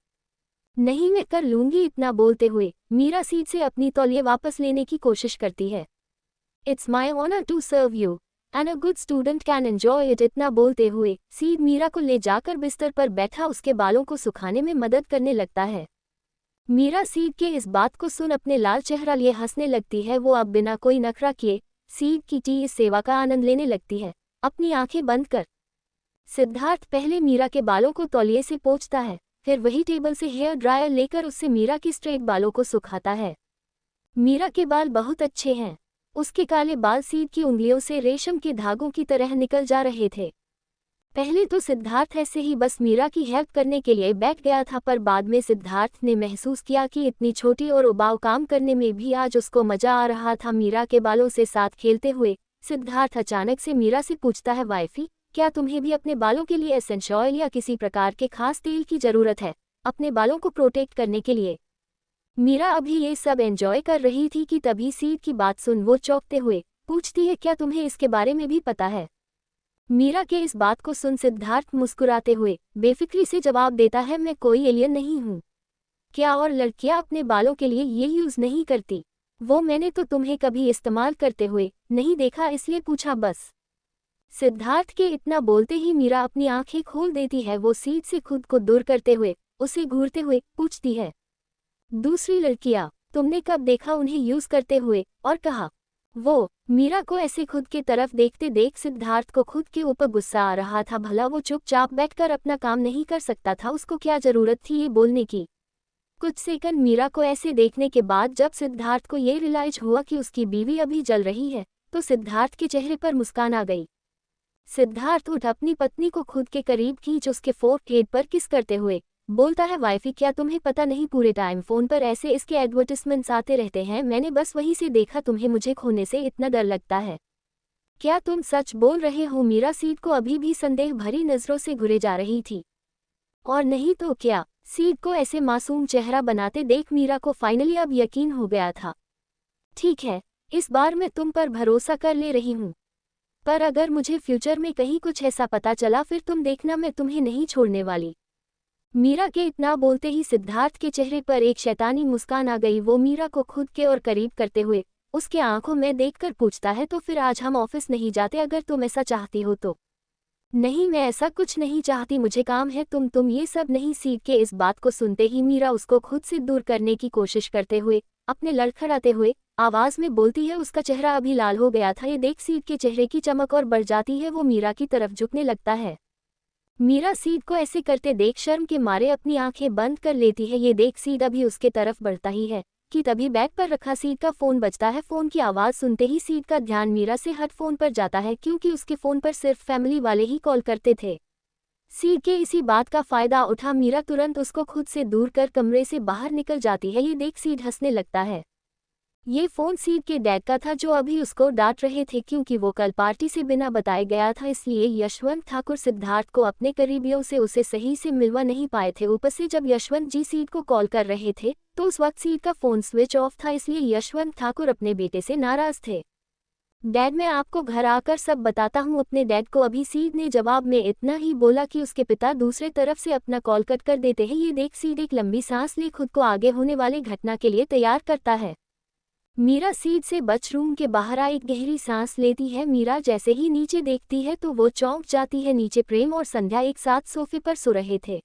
[SPEAKER 1] नहीं मैं कर लूंगी। इतना बोलते हुए मीरा सीड से अपनी तौलिया वापस लेने की कोशिश करती है। It's my honour to serve you and a good student can enjoy it. इतना बोलते हुए सीड मीरा को ले जाकर बिस्तर पर बैठा उसके बालों को सुखाने में मदद करने लगता है। मीरा सीड के इस बात को सुन अपने लाल चेहरा लिए हंसने लगती है। वो अब बिना कोई नखरा किए सीड की इस सेवा का आनंद लेने लगती है अपनी आंखें बंद कर। सिद्धार्थ पहले मीरा के बालों को तौलिए से पोंछता है, फिर वही टेबल से हेयर ड्रायर लेकर उससे मीरा की स्ट्रेट बालों को सुखाता है। मीरा के बाल बहुत अच्छे हैं। उसके काले बाल सीड की उंगलियों से रेशम के धागों की तरह निकल जा रहे थे। पहले तो सिद्धार्थ ऐसे ही बस मीरा की हेल्प करने के लिए बैठ गया था पर बाद में सिद्धार्थ ने महसूस किया कि इतनी छोटी और उबाऊ काम करने में भी आज उसको मजा आ रहा था। मीरा के बालों से साथ खेलते हुए सिद्धार्थ अचानक से मीरा से पूछता है, वाइफी क्या तुम्हें भी अपने बालों के लिए एसेंशियल ऑयल या किसी प्रकार के खास तेल की जरूरत है अपने बालों को प्रोटेक्ट करने के लिए? मीरा अभी ये सब एंजॉय कर रही थी कि तभी सीड की बात सुन वो चौंकते हुए पूछती है, क्या तुम्हें इसके बारे में भी पता है? मीरा के इस बात को सुन सिद्धार्थ मुस्कुराते हुए बेफिक्री से जवाब देता है, मैं कोई एलियन नहीं हूँ। क्या और लड़कियां अपने बालों के लिए ये यूज नहीं करती? वो मैंने तो तुम्हें कभी इस्तेमाल करते हुए नहीं देखा इसलिए पूछा बस। सिद्धार्थ के इतना बोलते ही मीरा अपनी आंखें खोल देती है। वो सीट से खुद को दूर करते हुए उसे घूरते हुए पूछती है, दूसरी लड़कियां तुमने कब देखा उन्हें यूज करते हुए और कहा? वो मीरा को ऐसे खुद के तरफ देखते देख सिद्धार्थ को खुद के ऊपर गुस्सा आ रहा था। भला वो चुपचाप बैठकर अपना काम नहीं कर सकता था? उसको क्या जरूरत थी ये बोलने की? कुछ सेकंड मीरा को ऐसे देखने के बाद जब सिद्धार्थ को ये रियलाइज हुआ कि उसकी बीवी अभी जल रही है तो सिद्धार्थ के चेहरे पर मुस्कान आ गई। सिद्धार्थ उठ अपनी पत्नी को खुद के करीब खींच उसके फोरहेड पर किस करते हुए बोलता है, वाइफी क्या तुम्हें पता नहीं पूरे टाइम फोन पर ऐसे इसके एडवर्टिजमेंट्स आते रहते हैं। मैंने बस वहीं से देखा। तुम्हें मुझे खोने से इतना डर लगता है? क्या तुम सच बोल रहे हो? मीरा सीड को अभी भी संदेह भरी नजरों से घुरे जा रही थी। और नहीं तो क्या, सीड को ऐसे मासूम चेहरा बनाते देख मीरा को फाइनली अब यकीन हो गया था। ठीक है, इस बार मैं तुम पर भरोसा कर ले रही हूँ, पर अगर मुझे फ्यूचर में कहीं कुछ ऐसा पता चला फिर तुम देखना मैं तुम्हें नहीं छोड़ने वाली। मीरा के इतना बोलते ही सिद्धार्थ के चेहरे पर एक शैतानी मुस्कान आ गई। वो मीरा को खुद के और करीब करते हुए उसके आंखों में देखकर पूछता है, तो फिर आज हम ऑफिस नहीं जाते अगर तुम ऐसा चाहती हो तो? नहीं मैं ऐसा कुछ नहीं चाहती, मुझे काम है। तुम ये सब नहीं। सीड के इस बात को सुनते ही मीरा उसको खुद से दूर करने की कोशिश करते हुए अपने लड़खड़ाते हुए आवाज में बोलती है। उसका चेहरा अभी लाल हो गया था। ये देख सीड के चेहरे की चमक और बढ़ जाती है। वो मीरा की तरफ झुकने लगता है। मीरा सीड को ऐसे करते देख शर्म के मारे अपनी आंखें बंद कर लेती है। ये देख सीड अभी उसके तरफ बढ़ता ही है कि तभी बैग पर रखा सीड का फोन बजता है। फोन की आवाज सुनते ही सीड का ध्यान मीरा से हट फोन पर जाता है क्योंकि उसके फोन पर सिर्फ फैमिली वाले ही कॉल करते थे। सीड के इसी बात का फायदा उठा मीरा तुरंत उसको खुद से दूर कर कमरे से बाहर निकल जाती है। ये देख सीड हंसने लगता है। ये फोन सीड के डैड का था जो अभी उसको डांट रहे थे क्योंकि वो कल पार्टी से बिना बताए गया था, इसलिए यशवंत ठाकुर सिद्धार्थ को अपने करीबियों से उसे सही से मिलवा नहीं पाए थे। ऊपर से जब यशवंत जी सीड को कॉल कर रहे थे तो उस वक्त सीड का फोन स्विच ऑफ था, इसलिए यशवंत ठाकुर अपने बेटे से नाराज थे। डैड मैं आपको घर आकर सब बताता हूँ अपने डैड को। अभी सीड ने जवाब में इतना ही बोला कि उसके पिता दूसरे तरफ से अपना कॉल कट कर देते हैं। ये देख सीड एक लंबी सांस ले खुद को आगे होने वाली घटना के लिए तैयार करता है। मीरा सीड से बच रूम के बाहर आई गहरी सांस लेती है। मीरा जैसे ही नीचे देखती है तो वो चौंक जाती है। नीचे प्रेम और संध्या एक साथ सोफे पर सो रहे थे।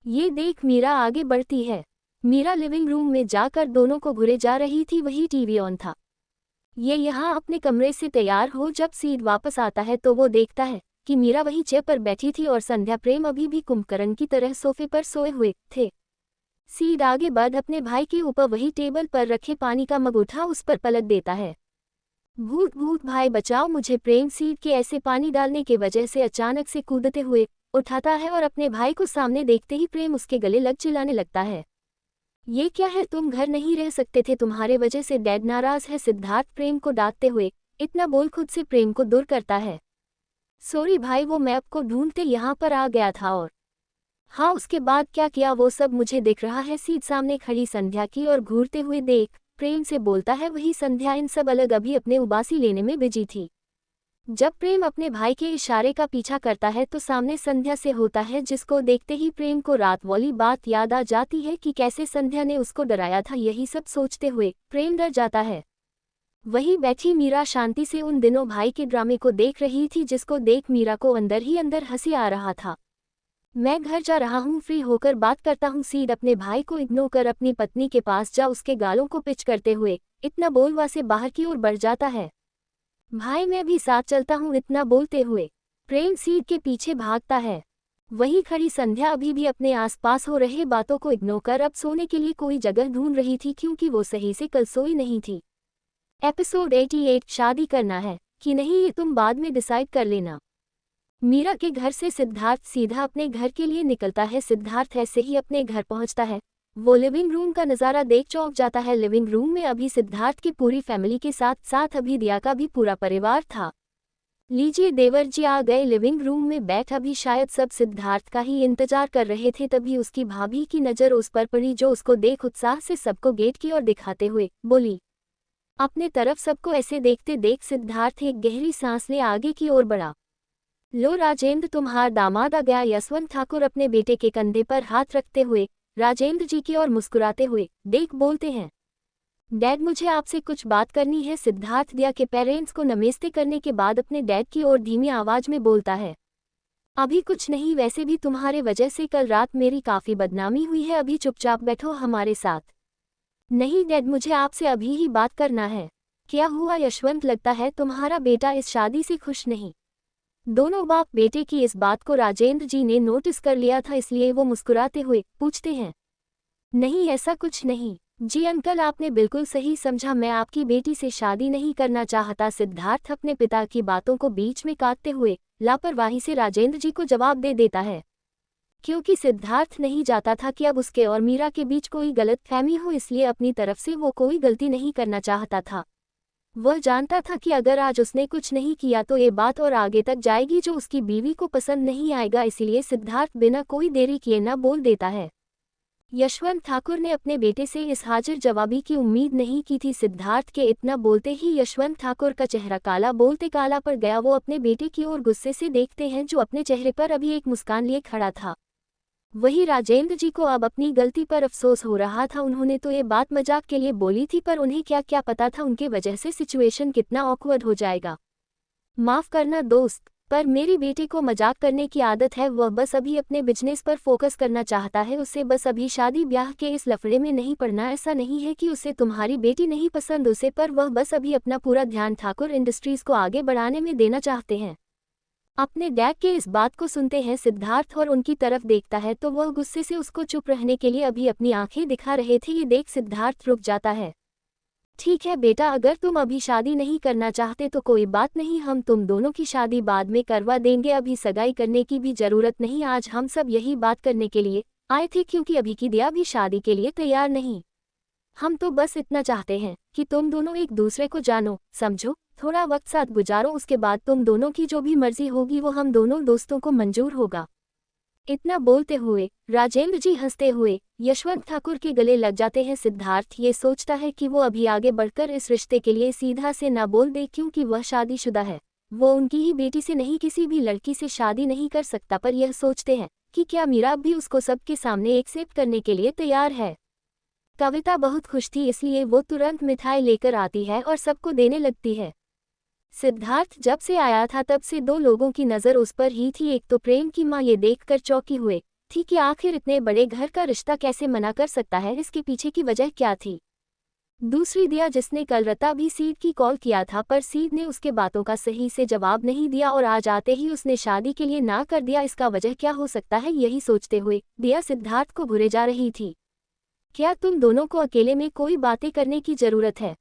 [SPEAKER 1] ये देख मीरा आगे बढ़ती है। मीरा लिविंग रूम में जाकर दोनों को घुरे जा रही थी। वही टीवी ऑन था। ये यहाँ अपने कमरे से तैयार हो जब सीड वापस आता है तो वो देखता है कि मीरा वही चेयर पर बैठी थी और संध्या प्रेम अभी भी कुंभकर्ण की तरह सोफे पर सोए हुए थे। सीड आगे बढ़ अपने भाई के ऊपर वही टेबल पर रखे पानी का मग उठा उस पर पलट देता है। भूत भूत भाई बचाओ मुझे। प्रेम सीड के ऐसे पानी डालने के वजह से अचानक से कूदते हुए उठाता है और अपने भाई को सामने देखते ही प्रेम उसके गले लग चिल्लाने लगता है। ये क्या है, तुम घर नहीं रह सकते थे, तुम्हारे वजह से डैड नाराज है। सिद्धार्थ प्रेम को डांटते हुए इतना बोल खुद से प्रेम को दूर करता है। सॉरी भाई, वो मैप को ढूंढते यहाँ पर आ गया था। और हाँ, उसके बाद क्या किया वो सब मुझे दिख रहा है। सीध सामने खड़ी संध्या की और घूरते हुए देख प्रेम से बोलता है। वही संध्या इन सब अलग अभी अपने उबासी लेने में बिजी थी। जब प्रेम अपने भाई के इशारे का पीछा करता है तो सामने संध्या से होता है, जिसको देखते ही प्रेम को रात वाली बात याद आ जाती है कि कैसे संध्या ने उसको डराया था। यही सब सोचते हुए प्रेम डर जाता है। वहीं बैठी मीरा शांति से उन दिनों भाई के ड्रामे को देख रही थी, जिसको देख मीरा को अंदर ही अंदर हंसी आ रहा था। मैं घर जा रहा हूँ, फ्री होकर बात करता हूँ। सीड अपने भाई को इग्नोर कर अपनी पत्नी के पास जा उसके गालों को पिच करते हुए इतना बोलवा से बाहर की ओर बढ़ जाता है। भाई मैं भी साथ चलता हूँ, इतना बोलते हुए प्रेम सीड के पीछे भागता है। वहीं खड़ी संध्या अभी भी अपने आसपास हो रहे बातों को इग्नोर कर अब सोने के लिए कोई जगह ढूंढ रही थी, क्योंकि वो सही से कल सोई नहीं थी। एपिसोड 88 शादी करना है कि नहीं ये तुम बाद में डिसाइड कर लेना। मीरा के घर से सिद्धार्थ सीधा अपने घर के लिए निकलता है। सिद्धार्थ ऐसे ही अपने घर पहुंचता है वो लिविंग रूम का नज़ारा देख चौंक जाता है। लिविंग रूम में अभी सिद्धार्थ की पूरी फैमिली के साथ साथ अभी दिया का भी पूरा परिवार था। लीजिए देवर जी आ गए। लिविंग रूम में बैठ अभी शायद सब सिद्धार्थ का ही इंतजार कर रहे थे। तभी उसकी भाभी की नज़र उस पर पड़ी, जो उसको देख उत्साह से सबको गेट की ओर दिखाते हुए बोली। अपने तरफ सबको ऐसे देखते देख सिद्धार्थ एक गहरी सांस ले आगे की ओर बढ़ा। लो राजेंद्र, तुम्हारा दामाद आ गया। यशवंत ठाकुर अपने बेटे के कंधे पर हाथ रखते हुए राजेंद्र जी की ओर मुस्कुराते हुए देख बोलते हैं। डैड मुझे आपसे कुछ बात करनी है। सिद्धार्थ दिया के पेरेंट्स को नमस्ते करने के बाद अपने डैड की ओर धीमी आवाज में बोलता है। अभी कुछ नहीं, वैसे भी तुम्हारे वजह से कल रात मेरी काफी बदनामी हुई है। अभी चुपचाप बैठो हमारे साथ। नहीं डैड, मुझे आपसे अभी ही बात करना है। क्या हुआ यशवंत, लगता है तुम्हारा बेटा इस शादी से खुश नहीं। दोनों बाप बेटे की इस बात को राजेंद्र जी ने नोटिस कर लिया था, इसलिए वो मुस्कुराते हुए पूछते हैं। नहीं ऐसा कुछ नहीं जी अंकल, आपने बिल्कुल सही समझा। मैं आपकी बेटी से शादी नहीं करना चाहता। सिद्धार्थ अपने पिता की बातों को बीच में काटते हुए लापरवाही से राजेंद्र जी को जवाब दे देता है, क्योंकि सिद्धार्थ नहीं चाहता था कि अब उसके और मीरा के बीच कोई गलतफहमी हो, इसलिए अपनी तरफ से वो कोई गलती नहीं करना चाहता था। वह जानता था कि अगर आज उसने कुछ नहीं किया तो ये बात और आगे तक जाएगी, जो उसकी बीवी को पसंद नहीं आएगा। इसीलिए सिद्धार्थ बिना कोई देरी किए न बोल देता है। यशवंत ठाकुर ने अपने बेटे से इस हाजिर जवाबी की उम्मीद नहीं की थी। सिद्धार्थ के इतना बोलते ही यशवंत ठाकुर का चेहरा काला बोलते काला पड़ गया। वो अपने बेटे की ओर गुस्से से देखते हैं, जो अपने चेहरे पर अभी एक मुस्कान लिए खड़ा था। वही राजेंद्र जी को अब अपनी गलती पर अफसोस हो रहा था। उन्होंने तो ये बात मजाक के लिए बोली थी, पर उन्हें क्या क्या पता था उनके वजह से सिचुएशन कितना ऑकवर्ड हो जाएगा। माफ करना दोस्त, पर मेरी बेटे को मजाक करने की आदत है। वह बस अभी अपने बिजनेस पर फोकस करना चाहता है। उसे बस अभी शादी ब्याह के इस लफड़े में नहीं पड़ना। ऐसा नहीं है कि उसे तुम्हारी बेटी नहीं पसंद उसे, पर वह बस अभी अपना पूरा ध्यान ठाकुर इंडस्ट्रीज को आगे बढ़ाने में देना चाहते हैं। अपने डैड के इस बात को सुनते हैं सिद्धार्थ और उनकी तरफ देखता है तो वह गुस्से से उसको चुप रहने के लिए अभी अपनी आंखें दिखा रहे थे। ये देख सिद्धार्थ रुक जाता है। ठीक है बेटा, अगर तुम अभी शादी नहीं करना चाहते तो कोई बात नहीं, हम तुम दोनों की शादी बाद में करवा देंगे। अभी सगाई करने की भी जरूरत नहीं। आज हम सब यही बात करने के लिए आए थे, क्योंकि अभी की दिया भी शादी के लिए तैयार नहीं। हम तो बस इतना चाहते हैं कि तुम दोनों एक दूसरे को जानो समझो, थोड़ा वक्त साथ गुजारो। उसके बाद तुम दोनों की जो भी मर्जी होगी वो हम दोनों दोस्तों को मंजूर होगा। इतना बोलते हुए राजेंद्र जी हंसते हुए यशवंत ठाकुर के गले लग जाते हैं। सिद्धार्थ ये सोचता है कि वो अभी आगे बढ़कर इस रिश्ते के लिए सीधा से ना बोल दे, क्योंकि वह शादीशुदा है। वो उनकी ही बेटी से नहीं, किसी भी लड़की से शादी नहीं कर सकता। पर यह सोचते हैं कि क्या मीरा भी उसको सबके सामने एक्सेप्ट करने के लिए तैयार है। कविता बहुत खुश थी, इसलिए वो तुरंत मिठाई लेकर आती है और सबको देने लगती है। सिद्धार्थ जब से आया था तब से दो लोगों की नज़र उस पर ही थी। एक तो प्रेम की माँ ये देखकर चौंकी हुए थी कि आखिर इतने बड़े घर का रिश्ता कैसे मना कर सकता है, इसके पीछे की वजह क्या थी। दूसरी दिया, जिसने कल रता भी सीध की कॉल किया था, पर सीध ने उसके बातों का सही से जवाब नहीं दिया और आज आते ही उसने शादी के लिए ना कर दिया। इसका वजह क्या हो सकता है, यही सोचते हुए दिया सिद्धार्थ को घुरे जा रही थी। क्या तुम दोनों को अकेले में कोई बातें करने की जरूरत है।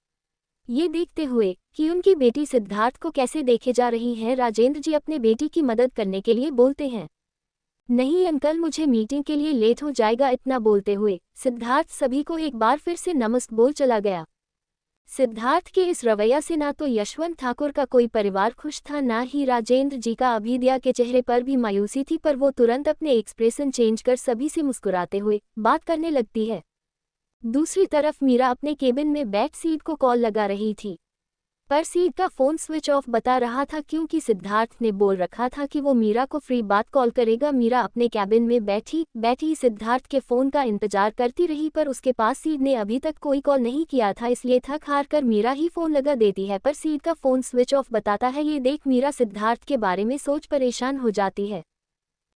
[SPEAKER 1] ये देखते हुए कि उनकी बेटी सिद्धार्थ को कैसे देखे जा रही है, राजेंद्र जी अपने बेटी की मदद करने के लिए बोलते हैं। नहीं अंकल, मुझे मीटिंग के लिए लेट हो जाएगा। इतना बोलते हुए सिद्धार्थ सभी को एक बार फिर से नमस्ते बोल चला गया। सिद्धार्थ के इस रवैया से ना तो यशवंत ठाकुर का कोई परिवार खुश था, ना ही राजेंद्र जी का। अभी दिया के चेहरे पर भी मायूसी थी, पर वो तुरंत अपने एक्सप्रेशन चेंज कर सभी से मुस्कुराते हुए बात करने लगती है। दूसरी तरफ मीरा अपने केबिन में बैठ सीध को कॉल लगा रही थी, पर सीध का फोन स्विच ऑफ बता रहा था, क्योंकि सिद्धार्थ ने बोल रखा था कि वो मीरा को फ्री बात कॉल करेगा। मीरा अपने कैबिन में बैठी सिद्धार्थ के फोन का इंतजार करती रही, पर उसके पास सीध ने अभी तक कोई कॉल नहीं किया था, इसलिए थक हार कर मीरा ही फोन लगा देती है, पर सीध का फोन स्विच ऑफ बताता है। ये देख मीरा सिद्धार्थ के बारे में सोच परेशान हो जाती है।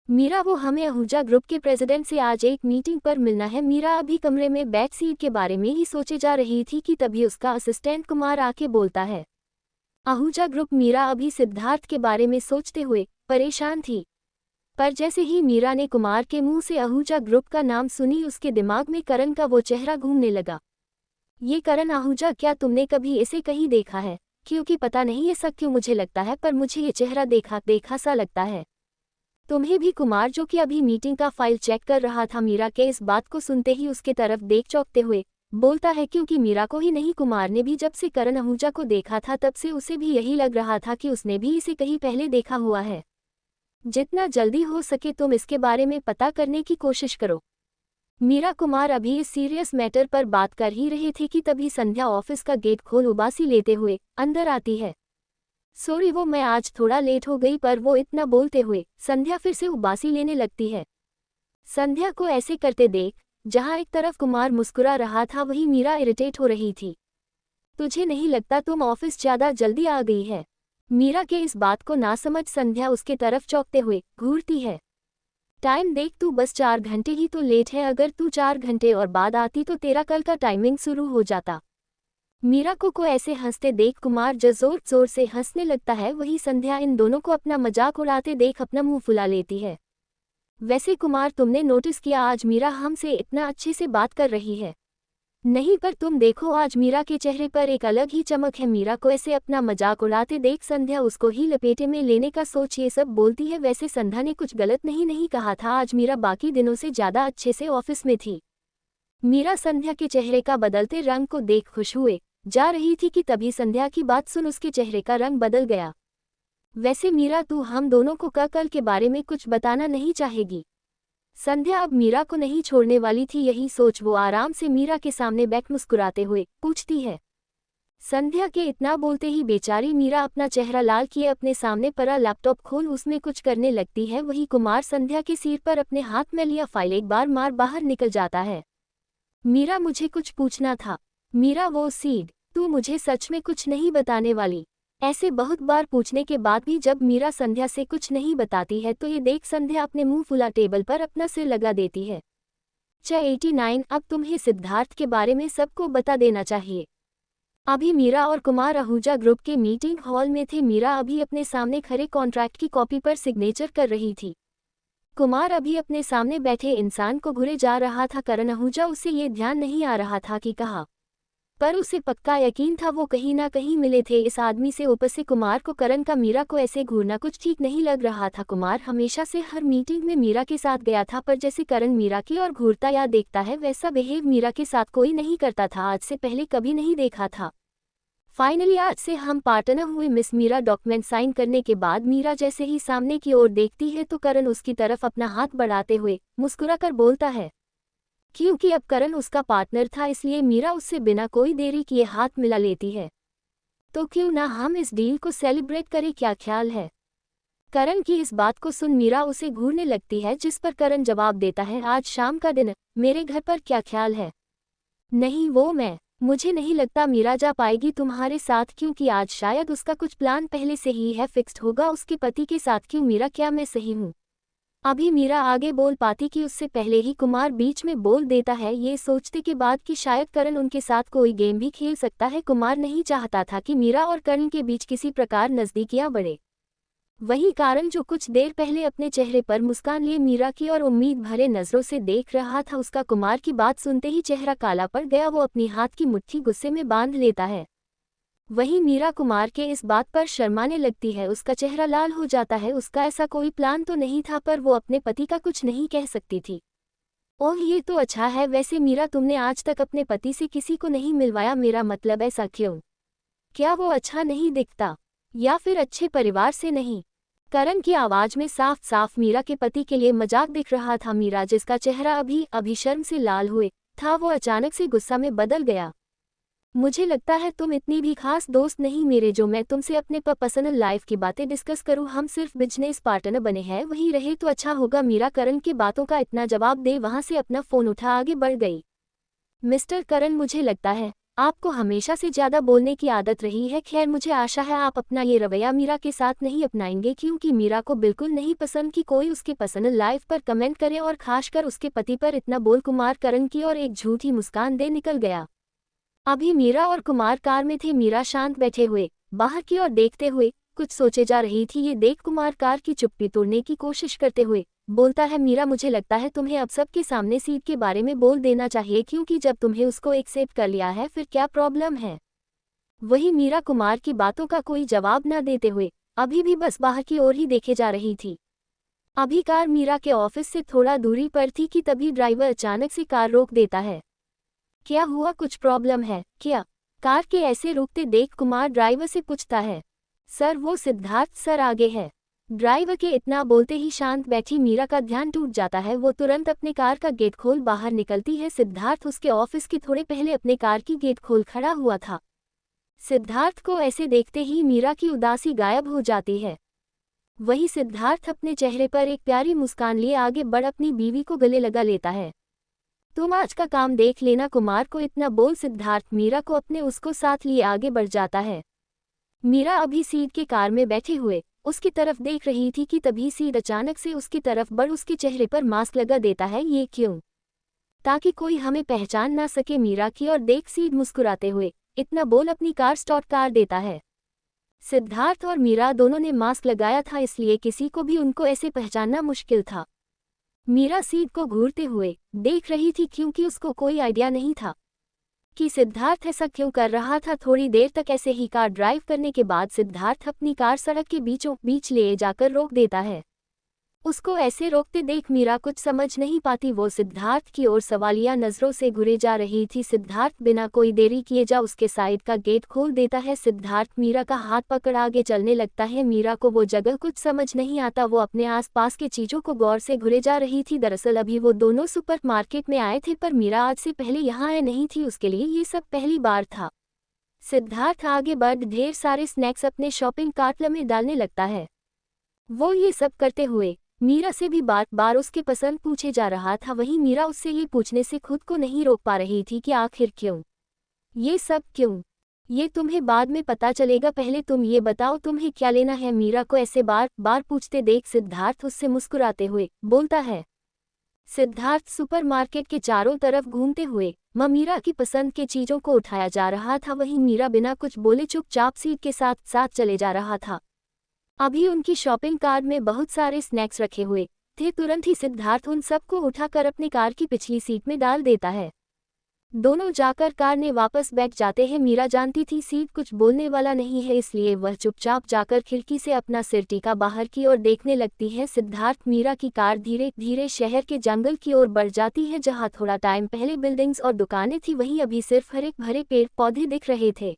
[SPEAKER 1] मीरा, वो हमें आहूजा ग्रुप के प्रेसिडेंट से आज एक मीटिंग पर मिलना है। मीरा अभी कमरे में बैठ सीध के बारे में ही सोचे जा रही थी कि तभी उसका असिस्टेंट कुमार आके बोलता है। आहूजा ग्रुप। मीरा अभी सिद्धार्थ के बारे में सोचते हुए परेशान थी, पर जैसे ही मीरा ने कुमार के मुंह से आहूजा ग्रुप का नाम सुनी, उसके दिमाग में करण का वो चेहरा घूमने लगा। ये करण आहूजा, क्या तुमने कभी इसे कहीं देखा है? क्योंकि पता नहीं ऐसा क्यों मुझे लगता है, पर मुझे ये चेहरा देखा देखा सा लगता है। तुम्हें भी? कुमार, जो कि अभी मीटिंग का फाइल चेक कर रहा था, मीरा के इस बात को सुनते ही उसके तरफ देख चौंकते हुए बोलता है, क्योंकि मीरा को ही नहीं कुमार ने भी जब से करण आहूजा को देखा था तब से उसे भी यही लग रहा था कि उसने भी इसे कहीं पहले देखा हुआ है। जितना जल्दी हो सके तुम इसके बारे में पता करने की कोशिश करो। मीरा कुमार अभी इस सीरियस मैटर पर बात कर ही रहे थे कि तभी संध्या ऑफिस का गेट खोल उबासी लेते हुए अंदर आती है। सॉरी वो मैं आज थोड़ा लेट हो गई, पर वो इतना बोलते हुए संध्या फिर से उबासी लेने लगती है। संध्या को ऐसे करते देख जहां एक तरफ कुमार मुस्कुरा रहा था, वहीं मीरा इरिटेट हो रही थी। तुझे नहीं लगता तुम ऑफिस ज्यादा जल्दी आ गई है? मीरा के इस बात को ना समझ संध्या उसके तरफ चौंकते हुए घूरती है। टाइम देख, तू बस 4 घंटे ही तो लेट है। अगर तू 4 घंटे और बाद आती तो तेरा कल का टाइमिंग शुरू हो जाता। मीरा को ऐसे हंसते देख कुमार जोर जोर से हंसने लगता है, वही संध्या इन दोनों को अपना मजाक उड़ाते देख अपना मुंह फुला लेती है। वैसे कुमार, तुमने नोटिस किया आज मीरा हमसे इतना अच्छे से बात कर रही है? नहीं, पर तुम देखो आज मीरा के चेहरे पर एक अलग ही चमक है। मीरा को ऐसे अपना मजाक उड़ाते देख संध्या उसको ही लपेटे में लेने का सोच ये सब बोलती है। वैसे संध्या ने कुछ गलत नहीं कहा था, आज मीरा बाकी दिनों से ज्यादा अच्छे से ऑफिस में थी। मीरा संध्या के चेहरे का बदलते रंग को देख खुश हुए जा रही थी कि तभी संध्या की बात सुन उसके चेहरे का रंग बदल गया। वैसे मीरा, तू हम दोनों को कल के बारे में कुछ बताना नहीं चाहेगी? संध्या अब मीरा को नहीं छोड़ने वाली थी, यही सोच वो आराम से मीरा के सामने बैठ मुस्कुराते हुए पूछती है। संध्या के इतना बोलते ही बेचारी मीरा अपना चेहरा लाल किए अपने सामने पड़ा लैपटॉप खोल उसमें कुछ करने लगती है। वही कुमार संध्या के सिर पर अपने हाथ में लिया फाइल एक बार मार बाहर निकल जाता है। मीरा, मुझे कुछ पूछना था। मीरा, वो सीड, तू मुझे सच में कुछ नहीं बताने वाली? ऐसे बहुत बार पूछने के बाद भी जब मीरा संध्या से कुछ नहीं बताती है तो ये देख संध्या अपने मुंह फुला टेबल पर अपना सिर लगा देती है। 89 अब तुम्हें सिद्धार्थ के बारे में सबको बता देना चाहिए। अभी मीरा और कुमार आहूजा ग्रुप के मीटिंग हॉल में थे। मीरा अभी अपने सामने खड़े कॉन्ट्रैक्ट की कॉपी पर सिग्नेचर कर रही थी। कुमार अभी अपने सामने बैठे इंसान को घुरे जा रहा था। करण आहूजा, उसे ये ध्यान नहीं आ रहा था कि कहा, पर उसे पक्का यकीन था वो कहीं ना कहीं मिले थे इस आदमी से। ऊपर से कुमार को करण का मीरा को ऐसे घूरना कुछ ठीक नहीं लग रहा था। कुमार हमेशा से हर मीटिंग में मीरा के साथ गया था, पर जैसे करण मीरा की और घूरता या देखता है वैसा बिहेव मीरा के साथ कोई नहीं करता था। आज से पहले कभी नहीं देखा था। फाइनली आज से हम पार्टनर हुए। मिस मीरा डॉक्यूमेंट साइन करने के बाद मीरा जैसे ही सामने की ओर देखती है तो करण उसकी तरफ अपना हाथ बढ़ाते हुए मुस्कुराकर बोलता है। क्योंकि अब करण उसका पार्टनर था इसलिए मीरा उससे बिना कोई देरी किए हाथ मिला लेती है। तो क्यों ना हम इस डील को सेलिब्रेट करें, क्या ख्याल है? करण की इस बात को सुन मीरा उसे घूरने लगती है, जिस पर करण जवाब देता है, आज शाम का डिनर मेरे घर पर, क्या ख्याल है? नहीं, वो मुझे नहीं लगता मीरा जा पाएगी तुम्हारे साथ, क्योंकि आज शायद उसका कुछ प्लान पहले से ही है फिक्स्ड होगा उसके पति के साथ। क्यों मीरा, क्या मैं सही हूँ? अभी मीरा आगे बोल पाती कि उससे पहले ही कुमार बीच में बोल देता है, ये सोचते के बाद कि शायद करण उनके साथ कोई गेम भी खेल सकता है। कुमार नहीं चाहता था कि मीरा और करण के बीच किसी प्रकार नज़दीकियां बढ़े। वही कारण जो कुछ देर पहले अपने चेहरे पर मुस्कान लिए मीरा की और उम्मीद भरे नजरों से देख रहा था, उसका कुमार की बात सुनते ही चेहरा काला पड़ गया। वो अपनी हाथ की मुट्ठी गुस्से में बांध लेता है। वही मीरा कुमार के इस बात पर शर्माने लगती है, उसका चेहरा लाल हो जाता है। उसका ऐसा कोई प्लान तो नहीं था, पर वो अपने पति का कुछ नहीं कह सकती थी। ओह, ये तो अच्छा है। वैसे मीरा, तुमने आज तक अपने पति से किसी को नहीं मिलवाया, मेरा मतलब ऐसा क्यों? क्या वो अच्छा नहीं दिखता, या फिर अच्छे परिवार से नहीं? करण की आवाज में साफ साफ मीरा के पति के लिए मजाक दिख रहा था। मीरा, जिसका चेहरा अभी शर्म से लाल हुए था, वो अचानक से गुस्सा में बदल गया। मुझे लगता है तुम इतनी भी खास दोस्त नहीं मेरे, जो मैं तुमसे अपने पर्सनल लाइफ की बातें डिस्कस करूं। हम सिर्फ बिजनेस पार्टनर बने हैं, वही रहे तो अच्छा होगा। मीरा करण की बातों का इतना जवाब दे वहां से अपना फोन उठा आगे बढ़ गई। मिस्टर करण, मुझे लगता है आपको हमेशा से ज्यादा बोलने की आदत रही है। खैर, मुझे आशा है आप अपना ये रवैया मीरा के साथ नहीं अपनाएंगे, क्योंकि मीरा को बिल्कुल नहीं पसंद कि कोई उसके पर्सनल लाइफ पर कमेंट करे, और खासकर उसके पति पर इतना बोल। कुमार करण की और एक झूठी मुस्कान दे निकल गया। अभी मीरा और कुमार कार में थे। मीरा शांत बैठे हुए बाहर की ओर देखते हुए कुछ सोचे जा रही थी। ये देख कुमार कार की चुप्पी तोड़ने की कोशिश करते हुए बोलता है, मीरा, मुझे लगता है तुम्हें अब सबके सामने सीट के बारे में बोल देना चाहिए, क्योंकि जब तुम्हें उसको एक्सेप्ट कर लिया है फिर क्या प्रॉब्लम है? वही मीरा कुमार की बातों का कोई जवाब न देते हुए अभी भी बस बाहर की ओर ही देखे जा रही थी। अभी कार मीरा के ऑफिस से थोड़ा दूरी पर थी कि तभी ड्राइवर अचानक से कार रोक देता है। क्या हुआ, कुछ प्रॉब्लम है क्या? कार के ऐसे रुकते देख कुमार ड्राइवर से पूछता है। सर, वो सिद्धार्थ सर आगे है। ड्राइवर के इतना बोलते ही शांत बैठी मीरा का ध्यान टूट जाता है। वो तुरंत अपने कार का गेट खोल बाहर निकलती है। सिद्धार्थ उसके ऑफिस के थोड़े पहले अपने कार की गेट खोल खड़ा हुआ था। सिद्धार्थ को ऐसे देखते ही मीरा की उदासी गायब हो जाती है। वही सिद्धार्थ अपने चेहरे पर एक प्यारी मुस्कान लिए आगे बढ़ अपनी बीवी को गले लगा लेता है। तुम आज का काम देख लेना। कुमार को इतना बोल सिद्धार्थ मीरा को अपने उसको साथ लिए आगे बढ़ जाता है। मीरा अभी सीट के कार में बैठे हुए उसकी तरफ देख रही थी कि तभी सीट अचानक से उसकी तरफ बढ़ उसके चेहरे पर मास्क लगा देता है। ये क्यों? ताकि कोई हमें पहचान ना सके। मीरा की और देख सीट मुस्कुराते हुए इतना बोल अपनी कार स्टार्ट कर देता है। सिद्धार्थ और मीरा दोनों ने मास्क लगाया था, इसलिए किसी को भी उनको ऐसे पहचानना मुश्किल था। मीरा सीट को घूरते हुए देख रही थी, क्योंकि उसको कोई आइडिया नहीं था कि सिद्धार्थ ऐसा क्यों कर रहा था। थोड़ी देर तक ऐसे ही कार ड्राइव करने के बाद सिद्धार्थ अपनी कार सड़क के बीचों बीच ले जाकर रोक देता है। उसको ऐसे रोकते देख मीरा कुछ समझ नहीं पाती। वो सिद्धार्थ की ओर सवालिया नजरों से घूरे जा रही थी। सिद्धार्थ बिना कोई देरी किए जा उसके साइड का गेट खोल देता है। सिद्धार्थ मीरा का हाथ पकड़ आगे चलने लगता है। मीरा को वो जगह कुछ समझ नहीं आता। वो अपने आसपास के चीजों को गौर से घुरे जा रही थी। दरअसल अभी वो दोनों सुपरमार्केट में आए थे, पर मीरा आज से पहले यहाँ आए नहीं थी। उसके लिए ये सब पहली बार था। सिद्धार्थ आगे बढ़ ढेर सारे स्नैक्स अपने शॉपिंग कार्ट में डालने लगता है। वो ये सब करते हुए मीरा से भी बार बार उसके पसंद पूछे जा रहा था। वहीं मीरा उससे ये पूछने से खुद को नहीं रोक पा रही थी कि आखिर क्यों, ये सब क्यों? ये तुम्हें बाद में पता चलेगा, पहले तुम ये बताओ तुम्हें क्या लेना है? मीरा को ऐसे बार बार पूछते देख सिद्धार्थ उससे मुस्कुराते हुए बोलता है। सिद्धार्थ सुपरमार्केट के चारों तरफ घूमते हुए मीरा की पसंद के चीजों को उठाया जा रहा था। वहीं मीरा बिना कुछ बोले चुपचाप सीट के साथ साथ चले जा रहा था। अभी उनकी शॉपिंग कार्ट में बहुत सारे स्नैक्स रखे हुए थे। तुरंत ही सिद्धार्थ उन सबको उठाकर अपनी कार की पिछली सीट में डाल देता है। दोनों जाकर कार में वापस बैठ जाते हैं। मीरा जानती थी सीट कुछ बोलने वाला नहीं है, इसलिए वह चुपचाप जाकर खिड़की से अपना सिर टिका बाहर की ओर देखने लगती है। सिद्धार्थ मीरा की कार धीरे धीरे शहर के जंगल की ओर बढ़ जाती है, जहां थोड़ा टाइम पहले बिल्डिंग्स और दुकानें थी, वहीं अभी सिर्फ हरे भरे पेड़ पौधे दिख रहे थे।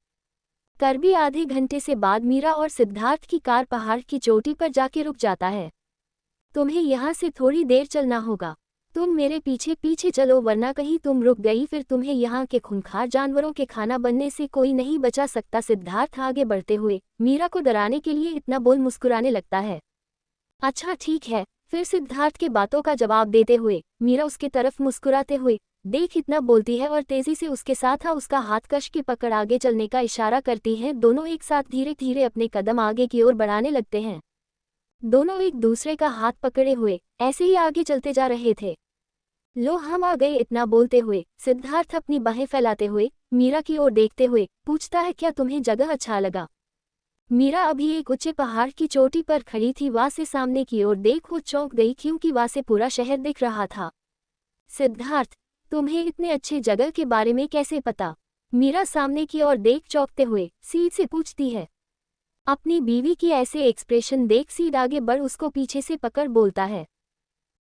[SPEAKER 1] कर भी आधे घंटे से बाद मीरा और सिद्धार्थ की कार पहाड़ की चोटी पर जाके रुक जाता है। तुम्हें यहाँ से थोड़ी देर चलना होगा। तुम मेरे पीछे पीछे चलो वरना कहीं तुम रुक गई फिर तुम्हें यहाँ के खूंखार जानवरों के खाना बनने से कोई नहीं बचा सकता। सिद्धार्थ आगे बढ़ते हुए मीरा को डराने के लिए इतना बोल मुस्कुराने लगता है। अच्छा ठीक है, फिर सिद्धार्थ के बातों का जवाब देते हुए मीरा उसके तरफ मुस्कुराते हुए देख इतना बोलती है और तेजी से उसके साथ उसका हाथ कश के पकड़ आगे चलने का इशारा करती है। दोनों एक साथ धीरे धीरे अपने कदम आगे की ओर बढ़ाने लगते हैं। दोनों एक दूसरे का हाथ पकड़े हुए ऐसे ही आगे चलते जा रहे थे। लो हम आ गए, इतना बोलते हुए सिद्धार्थ अपनी बाहें फैलाते हुए मीरा की ओर देखते हुए पूछता है क्या तुम्हें जगह अच्छा लगा। मीरा अभी एक ऊंचे पहाड़ की चोटी पर खड़ी थी। वहां से सामने की ओर देख वो चौंक गई क्योंकि वहां से पूरा शहर दिख रहा था। सिद्धार्थ, तुम्हें इतने अच्छे जगह के बारे में कैसे पता? मीरा सामने की ओर देख चौंकते हुए सीध से पूछती है। अपनी बीवी की ऐसे एक्सप्रेशन देख सीध आगे बढ़ उसको पीछे से पकड़ बोलता है।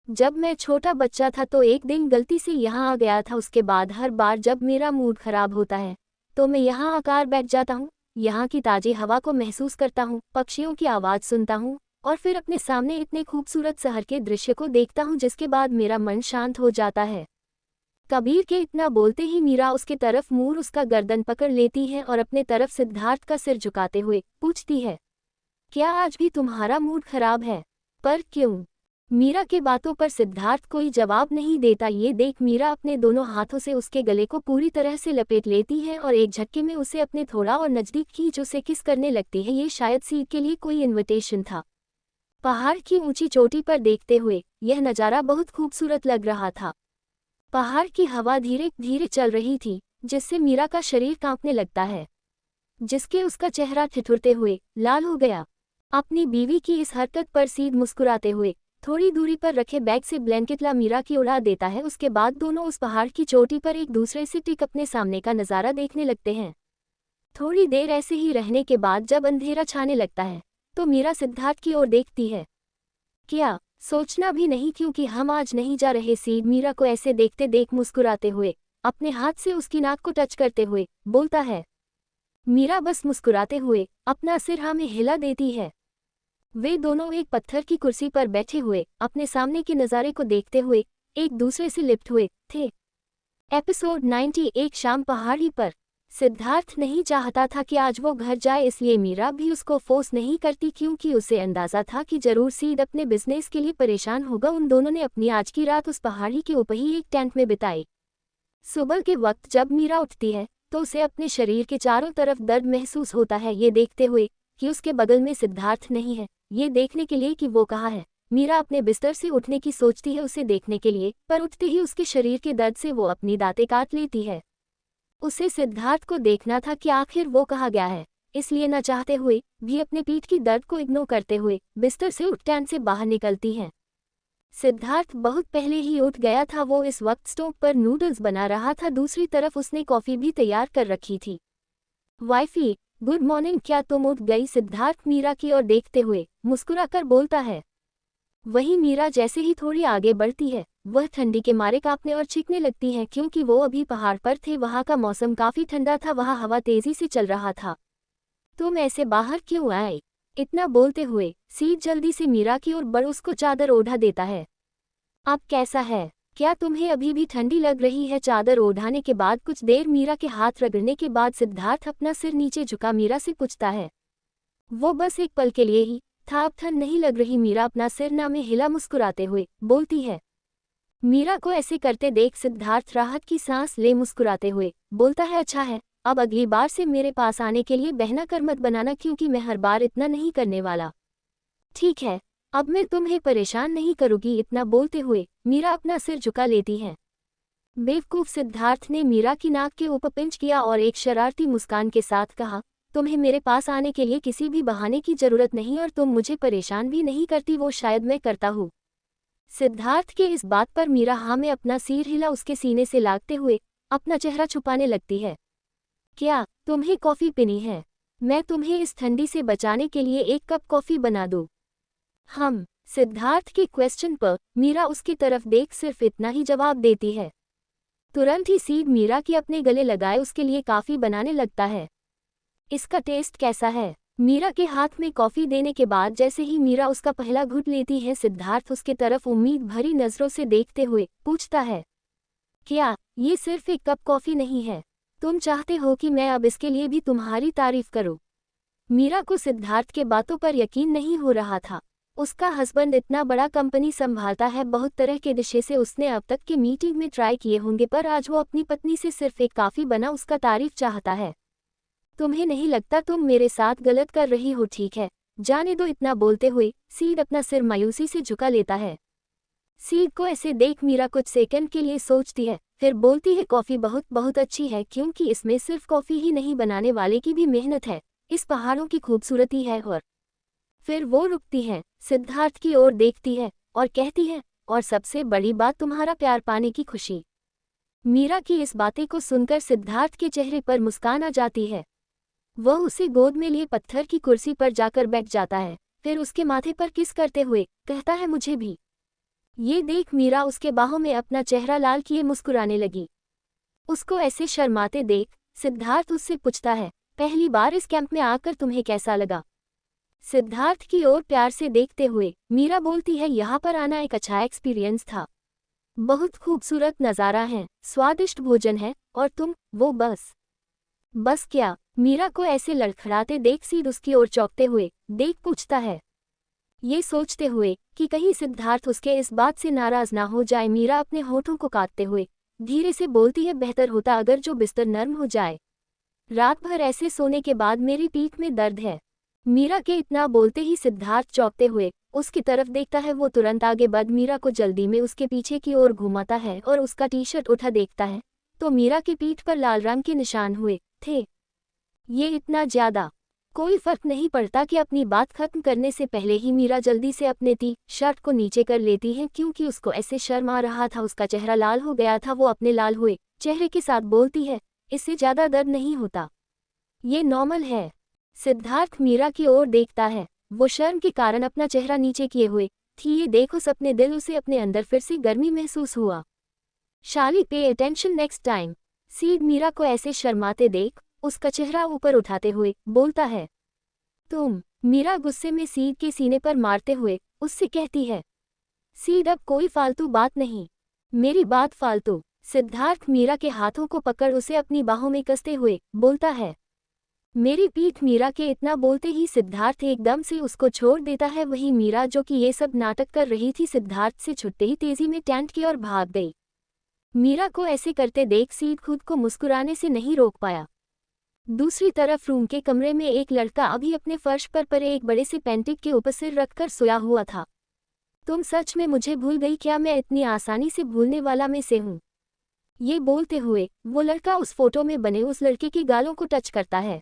[SPEAKER 1] जब मैं छोटा बच्चा था तो एक दिन गलती से यहाँ आ गया था। उसके बाद हर बार जब मेरा मूड खराब होता है तो मैं यहाँ आकर बैठ जाता हूँ। यहाँ की ताज़ी हवा को महसूस करता हूँ, पक्षियों की आवाज़ सुनता हूँ और फिर अपने सामने इतने खूबसूरत शहर के दृश्य को देखता हूँ जिसके बाद मेरा मन शांत हो जाता है। कबीर के इतना बोलते ही मीरा उसके तरफ मुड़ उसका गर्दन पकड़ लेती है और अपने तरफ सिद्धार्थ का सिर झुकाते हुए पूछती है, क्या आज भी तुम्हारा मूड खराब है? पर क्यों? मीरा के बातों पर सिद्धार्थ कोई जवाब नहीं देता। ये देख मीरा अपने दोनों हाथों से उसके गले को पूरी तरह से लपेट लेती है और एक झटके में उसे अपने थोड़ा और नजदीक खींच उसे किस करने लगती है। ये शायद सीध के लिए कोई इन्विटेशन था। पहाड़ की ऊंची चोटी पर देखते हुए यह नज़ारा बहुत खूबसूरत लग रहा था। पहाड़ की हवा धीरे धीरे चल रही थी जिससे मीरा का शरीर कांपने लगता है, जिसके उसका चेहरा ठिठुरते हुए लाल हो गया। अपनी बीवी की इस हरकत पर सीध मुस्कुराते हुए थोड़ी दूरी पर रखे बैग से ब्लैंकेट ला मीरा की उड़ा देता है। उसके बाद दोनों उस पहाड़ की चोटी पर एक दूसरे से टिक अपने सामने का नज़ारा देखने लगते हैं। थोड़ी देर ऐसे ही रहने के बाद जब अंधेरा छाने लगता है तो मीरा सिद्धार्थ की ओर देखती है। क्या सोचना भी नहीं क्योंकि हम आज नहीं जा रहे। सीध मीरा को ऐसे देखते देख मुस्कुराते हुए अपने हाथ से उसकी नाक को टच करते हुए बोलता है। मीरा बस मुस्कुराते हुए अपना सिर हाँ में हिला देती है। वे दोनों एक पत्थर की कुर्सी पर बैठे हुए अपने सामने के नज़ारे को देखते हुए एक दूसरे से लिप्ट हुए थे। एपिसोड 91 शाम पहाड़ी पर। सिद्धार्थ नहीं चाहता था कि आज वो घर जाए, इसलिए मीरा भी उसको फोर्स नहीं करती क्योंकि उसे अंदाजा था कि जरूर सीध अपने बिजनेस के लिए परेशान होगा। उन दोनों ने अपनी आज की रात उस पहाड़ी के ऊपर ही एक टेंट में बिताई। सुबह के वक्त जब मीरा उठती है तो उसे अपने शरीर के चारों तरफ दर्द महसूस होता है। ये देखते हुए कि उसके बगल में सिद्धार्थ नहीं है, ये देखने के लिए कि वो कहाँ है, मीरा अपने बिस्तर से उठने की सोचती है उसे देखने के लिए, पर उठते ही उसके शरीर के दर्द से वो अपनी दांतें काट लेती है। उसे सिद्धार्थ को देखना था कि आखिर वो कहाँ गया है, इसलिए न चाहते हुए भी अपने पीठ की दर्द को इग्नोर करते हुए बिस्तर से उठ टेंट से बाहर निकलती हैं। सिद्धार्थ बहुत पहले ही उठ गया था। वो इस वक्त स्टोव पर नूडल्स बना रहा था। दूसरी तरफ उसने कॉफ़ी भी तैयार कर रखी थी। वाइफी, गुड मॉर्निंग, क्या तुम उठ गई? सिद्धार्थ मीरा की ओर देखते हुए मुस्कुराकर बोलता है। वहीं मीरा जैसे ही थोड़ी आगे बढ़ती है वह ठंडी के मारे कांपने और चीखने लगती है क्योंकि वो अभी पहाड़ पर थे। वहाँ का मौसम काफ़ी ठंडा था, वहाँ हवा तेज़ी से चल रहा था। तुम ऐसे बाहर क्यों आए? इतना बोलते हुए सीध जल्दी से मीरा की ओर बढ़ उसको चादर ओढ़ा देता है। अब कैसा है? क्या तुम्हें अभी भी ठंडी लग रही है? चादर ओढ़ाने के बाद कुछ देर मीरा के हाथ रगड़ने के बाद सिद्धार्थ अपना सिर नीचे झुका मीरा से पूछता है। वो बस एक पल के लिए ही था, अब ठंड नहीं लग रही? मीरा अपना सिर ना में हिला मुस्कुराते हुए बोलती है। मीरा को ऐसे करते देख सिद्धार्थ राहत की सांस ले मुस्कुराते हुए बोलता है, अच्छा है, अब अगली बार से मेरे पास आने के लिए बहना कर मत बनाना क्योंकि मैं हर बार इतना नहीं करने वाला। ठीक है, अब मैं तुम्हें परेशान नहीं करूँगी। इतना बोलते हुए मीरा अपना सिर झुका लेती है। बेवकूफ़, सिद्धार्थ ने मीरा की नाक के ऊपर पिंच किया और एक शरारती मुस्कान के साथ कहा, तुम्हें मेरे पास आने के लिए किसी भी बहाने की जरूरत नहीं और तुम मुझे परेशान भी नहीं करती, वो शायद मैं करता हूँ। सिद्धार्थ के इस बात पर मीरा हाँ में अपना सिर हिला उसके सीने से लागते हुए अपना चेहरा छुपाने लगती है। क्या तुम्हें कॉफ़ी पीनी है? मैं तुम्हें इस ठंडी से बचाने के लिए एक कप कॉफ़ी बना दूँ। हम सिद्धार्थ के क्वेश्चन पर मीरा उसकी तरफ देख सिर्फ इतना ही जवाब देती है। तुरंत ही सीध मीरा की अपने गले लगाए उसके लिए कॉफ़ी बनाने लगता है। इसका टेस्ट कैसा है? मीरा के हाथ में कॉफी देने के बाद जैसे ही मीरा उसका पहला घुट लेती है, सिद्धार्थ उसके तरफ उम्मीद भरी नजरों से देखते हुए पूछता है, क्या ये सिर्फ एक कप कॉफी नहीं है? तुम चाहते हो कि मैं अब इसके लिए भी तुम्हारी तारीफ करूं? मीरा को सिद्धार्थ के बातों पर यकीन नहीं हो रहा था। उसका हस्बैंड इतना बड़ा कंपनी संभालता है, बहुत तरह के डिशे से उसने अब तक के मीटिंग में ट्राई किए होंगे, पर आज वो अपनी पत्नी से सिर्फ एक काफी बना उसका तारीफ चाहता है। तुम्हें नहीं लगता तुम मेरे साथ गलत कर रही हो? ठीक है, जाने दो। इतना बोलते हुए सीड अपना सिर मायूसी से झुका लेता है। सीड को ऐसे देख मीरा कुछ सेकंड के लिए सोचती है, फिर बोलती है, कॉफी बहुत बहुत अच्छी है, क्योंकि इसमें सिर्फ कॉफी ही नहीं, बनाने वाले की भी मेहनत है, इस पहाड़ों की खूबसूरती है। और फिर वो रुकती है, सिद्धार्थ की ओर देखती है और कहती है, और सबसे बड़ी बात तुम्हारा प्यार पाने की खुशी। मीरा की इस बातें को सुनकर सिद्धार्थ के चेहरे पर मुस्कान आ जाती है। वह उसे गोद में लिए पत्थर की कुर्सी पर जाकर बैठ जाता है, फिर उसके माथे पर किस करते हुए कहता है, मुझे भी। ये देख मीरा उसके बाहों में अपना चेहरा लाल किए मुस्कुराने लगी। उसको ऐसे शर्माते देख सिद्धार्थ उससे पूछता है, पहली बार इस कैंप में आकर तुम्हें कैसा लगा? सिद्धार्थ की ओर प्यार से देखते हुए मीरा बोलती है, यहाँ पर आना एक अच्छा एक्सपीरियंस था। बहुत खूबसूरत नज़ारा है, स्वादिष्ट भोजन है, और तुम, वो बस क्या? मीरा को ऐसे लड़खड़ाते देख सीध उसकी ओर चौंकते हुए देख पूछता है, ये सोचते हुए कि कहीं सिद्धार्थ उसके इस बात से नाराज ना हो जाए। मीरा अपने होठों को काटते हुए धीरे से बोलती है, बेहतर होता अगर जो बिस्तर नर्म हो जाए। रात भर ऐसे सोने के बाद मेरी पीठ में दर्द है। मीरा के इतना बोलते ही सिद्धार्थ चौंकते हुए उसकी तरफ देखता है। वो तुरंत आगे बढ़ मीरा को जल्दी में उसके पीछे की ओर घुमाता है और उसका टी शर्ट उठा देखता है तो मीरा की पीठ पर लाल रंग के निशान हुए थे। ये इतना ज्यादा कोई फर्क नहीं पड़ता कि अपनी बात खत्म करने से पहले ही मीरा जल्दी से अपने टी शर्ट को नीचे कर लेती है, क्योंकि उसको ऐसे शर्म आ रहा था, उसका चेहरा लाल हो गया था। वो अपने लाल हुए चेहरे के साथ बोलती है, इससे ज्यादा दर्द नहीं होता, ये नॉर्मल है। सिद्धार्थ मीरा की ओर देखता है, वो शर्म के कारण अपना चेहरा नीचे किए हुए थी। ये देखो अपने दिल उसे अपने अंदर फिर से गर्मी महसूस हुआ। शाली, pay attention next time. Sid Meera को ऐसे शर्माते देख उसका चेहरा ऊपर उठाते हुए बोलता है, तुम। मीरा गुस्से में सीड के सीने पर मारते हुए उससे कहती है, सीड अब कोई फालतू बात नहीं, मेरी बात फालतू। सिद्धार्थ मीरा के हाथों को पकड़ उसे अपनी बाहों में कसते हुए बोलता है, मेरी पीठ। मीरा के इतना बोलते ही सिद्धार्थ एकदम से उसको छोड़ देता है। वही मीरा जो कि ये सब नाटक कर रही थी, सिद्धार्थ से छुटते ही तेजी में टेंट की ओर भाग गई। मीरा को ऐसे करते देख सीड खुद को मुस्कुराने से नहीं रोक पाया। दूसरी तरफ रूम के कमरे में एक लड़का अभी अपने फर्श पर पड़े एक बड़े से पेंटिक के ऊपर सिर रखकर सोया हुआ था। तुम सच में मुझे भूल गई क्या? मैं इतनी आसानी से भूलने वाला में से हूँ। ये बोलते हुए वो लड़का उस फोटो में बने उस लड़के की गालों को टच करता है।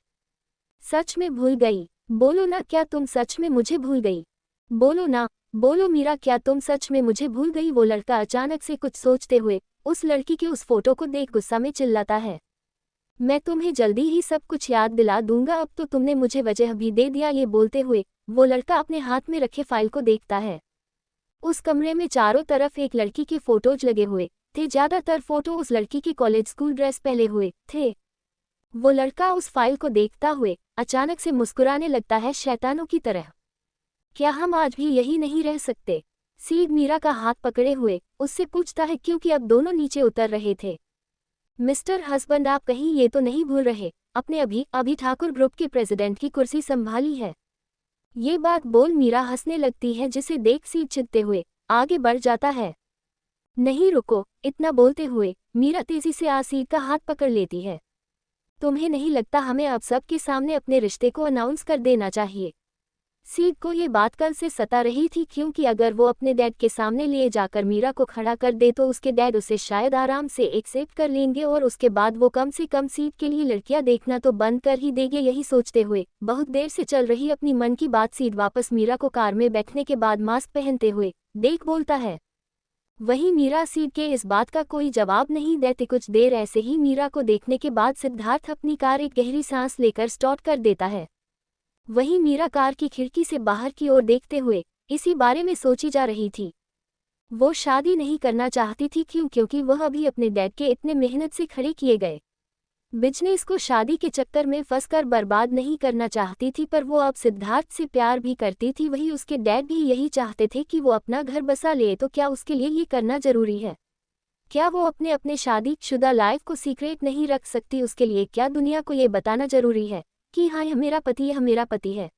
[SPEAKER 1] सच में भूल गई? बोलो ना, क्या तुम सच में मुझे भूल गई? बोलो ना, बोलो मीरा, क्या तुम सच में मुझे भूल गई? वो लड़का अचानक से कुछ सोचते हुए उस लड़की के उस फोटो को देख गुस्सा में चिल्लाता है, मैं तुम्हें जल्दी ही सब कुछ याद दिला दूंगा, अब तो तुमने मुझे वजह भी दे दिया। ये बोलते हुए वो लड़का अपने हाथ में रखे फाइल को देखता है। उस कमरे में चारों तरफ एक लड़की के फोटोज लगे हुए थे, ज्यादातर फोटो उस लड़की की कॉलेज स्कूल ड्रेस पहले हुए थे। वो लड़का उस फाइल को देखता हुए अचानक से मुस्कुराने लगता है, शैतानों की तरह। क्या हम आज भी यही नहीं रह सकते? सीड मीरा का हाथ पकड़े हुए उससे पूछता है, क्योंकि अब दोनों नीचे उतर रहे थे। मिस्टर हस्बैंड, आप कहीं ये तो नहीं भूल रहे, अपने अभी ठाकुर ग्रुप के प्रेसिडेंट की कुर्सी संभाली है? ये बात बोल मीरा हंसने लगती है, जिसे देख सीड चिढ़ते हुए आगे बढ़ जाता है। नहीं रुको, इतना बोलते हुए मीरा तेजी से सीड का हाथ पकड़ लेती है। तुम्हें नहीं लगता हमें अब सब के सामने अपने रिश्ते को अनाउंस कर देना चाहिए? सीड को ये बात कल से सता रही थी, क्योंकि अगर वो अपने डैड के सामने ले जाकर मीरा को खड़ा कर दे तो उसके डैड उसे शायद आराम से एक्सेप्ट कर लेंगे और उसके बाद वो कम से कम सीड के लिए लड़कियां देखना तो बंद कर ही देंगे। यही सोचते हुए बहुत देर से चल रही अपनी मन की बात सीड वापस मीरा को कार में बैठने के बाद मास्क पहनते हुए देख बोलता है। वहीं मीरा सीड के इस बात का कोई जवाब नहीं देते। कुछ देर ऐसे ही मीरा को देखने के बाद सिद्धार्थ अपनी कार एक गहरी सांस लेकर स्टार्ट कर देता है। वहीं मीरा कार की खिड़की से बाहर की ओर देखते हुए इसी बारे में सोची जा रही थी। वो शादी नहीं करना चाहती थी, क्योंकि वह अभी अपने डैड के इतने मेहनत से खड़े किए गए बिजनेस को शादी के चक्कर में फंसकर बर्बाद नहीं करना चाहती थी, पर वो अब सिद्धार्थ से प्यार भी करती थी। वही उसके डैड भी यही चाहते थे कि वो अपना घर बसा ले, तो क्या उसके लिए ये करना जरूरी है? क्या वो अपने अपने शादीशुदा लाइफ को सीक्रेट नहीं रख सकती? उसके लिए क्या दुनिया को ये बताना जरूरी है कि हाँ, यह मेरा पति है, यह मेरा पति है?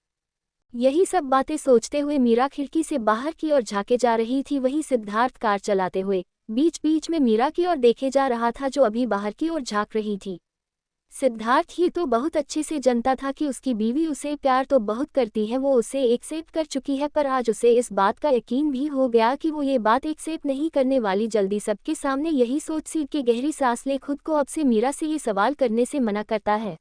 [SPEAKER 1] यही सब बातें सोचते हुए मीरा खिड़की से बाहर की ओर झांके जा रही थी। वहीं सिद्धार्थ कार चलाते हुए बीच बीच में मीरा की ओर देखे जा रहा था, जो अभी बाहर की ओर झांक रही थी। सिद्धार्थ ही तो बहुत अच्छे से जानता था कि उसकी बीवी उसे प्यार तो बहुत करती है, वो उसे एक्सेप्ट कर चुकी है, पर आज उसे इस बात का यकीन भी हो गया कि वो ये बात एक्सेप्ट नहीं करने वाली। जल्दी सबके सामने यही सोच सी के गहरी सांस ले खुद को अब से मीरा से ये सवाल करने से मना करता है।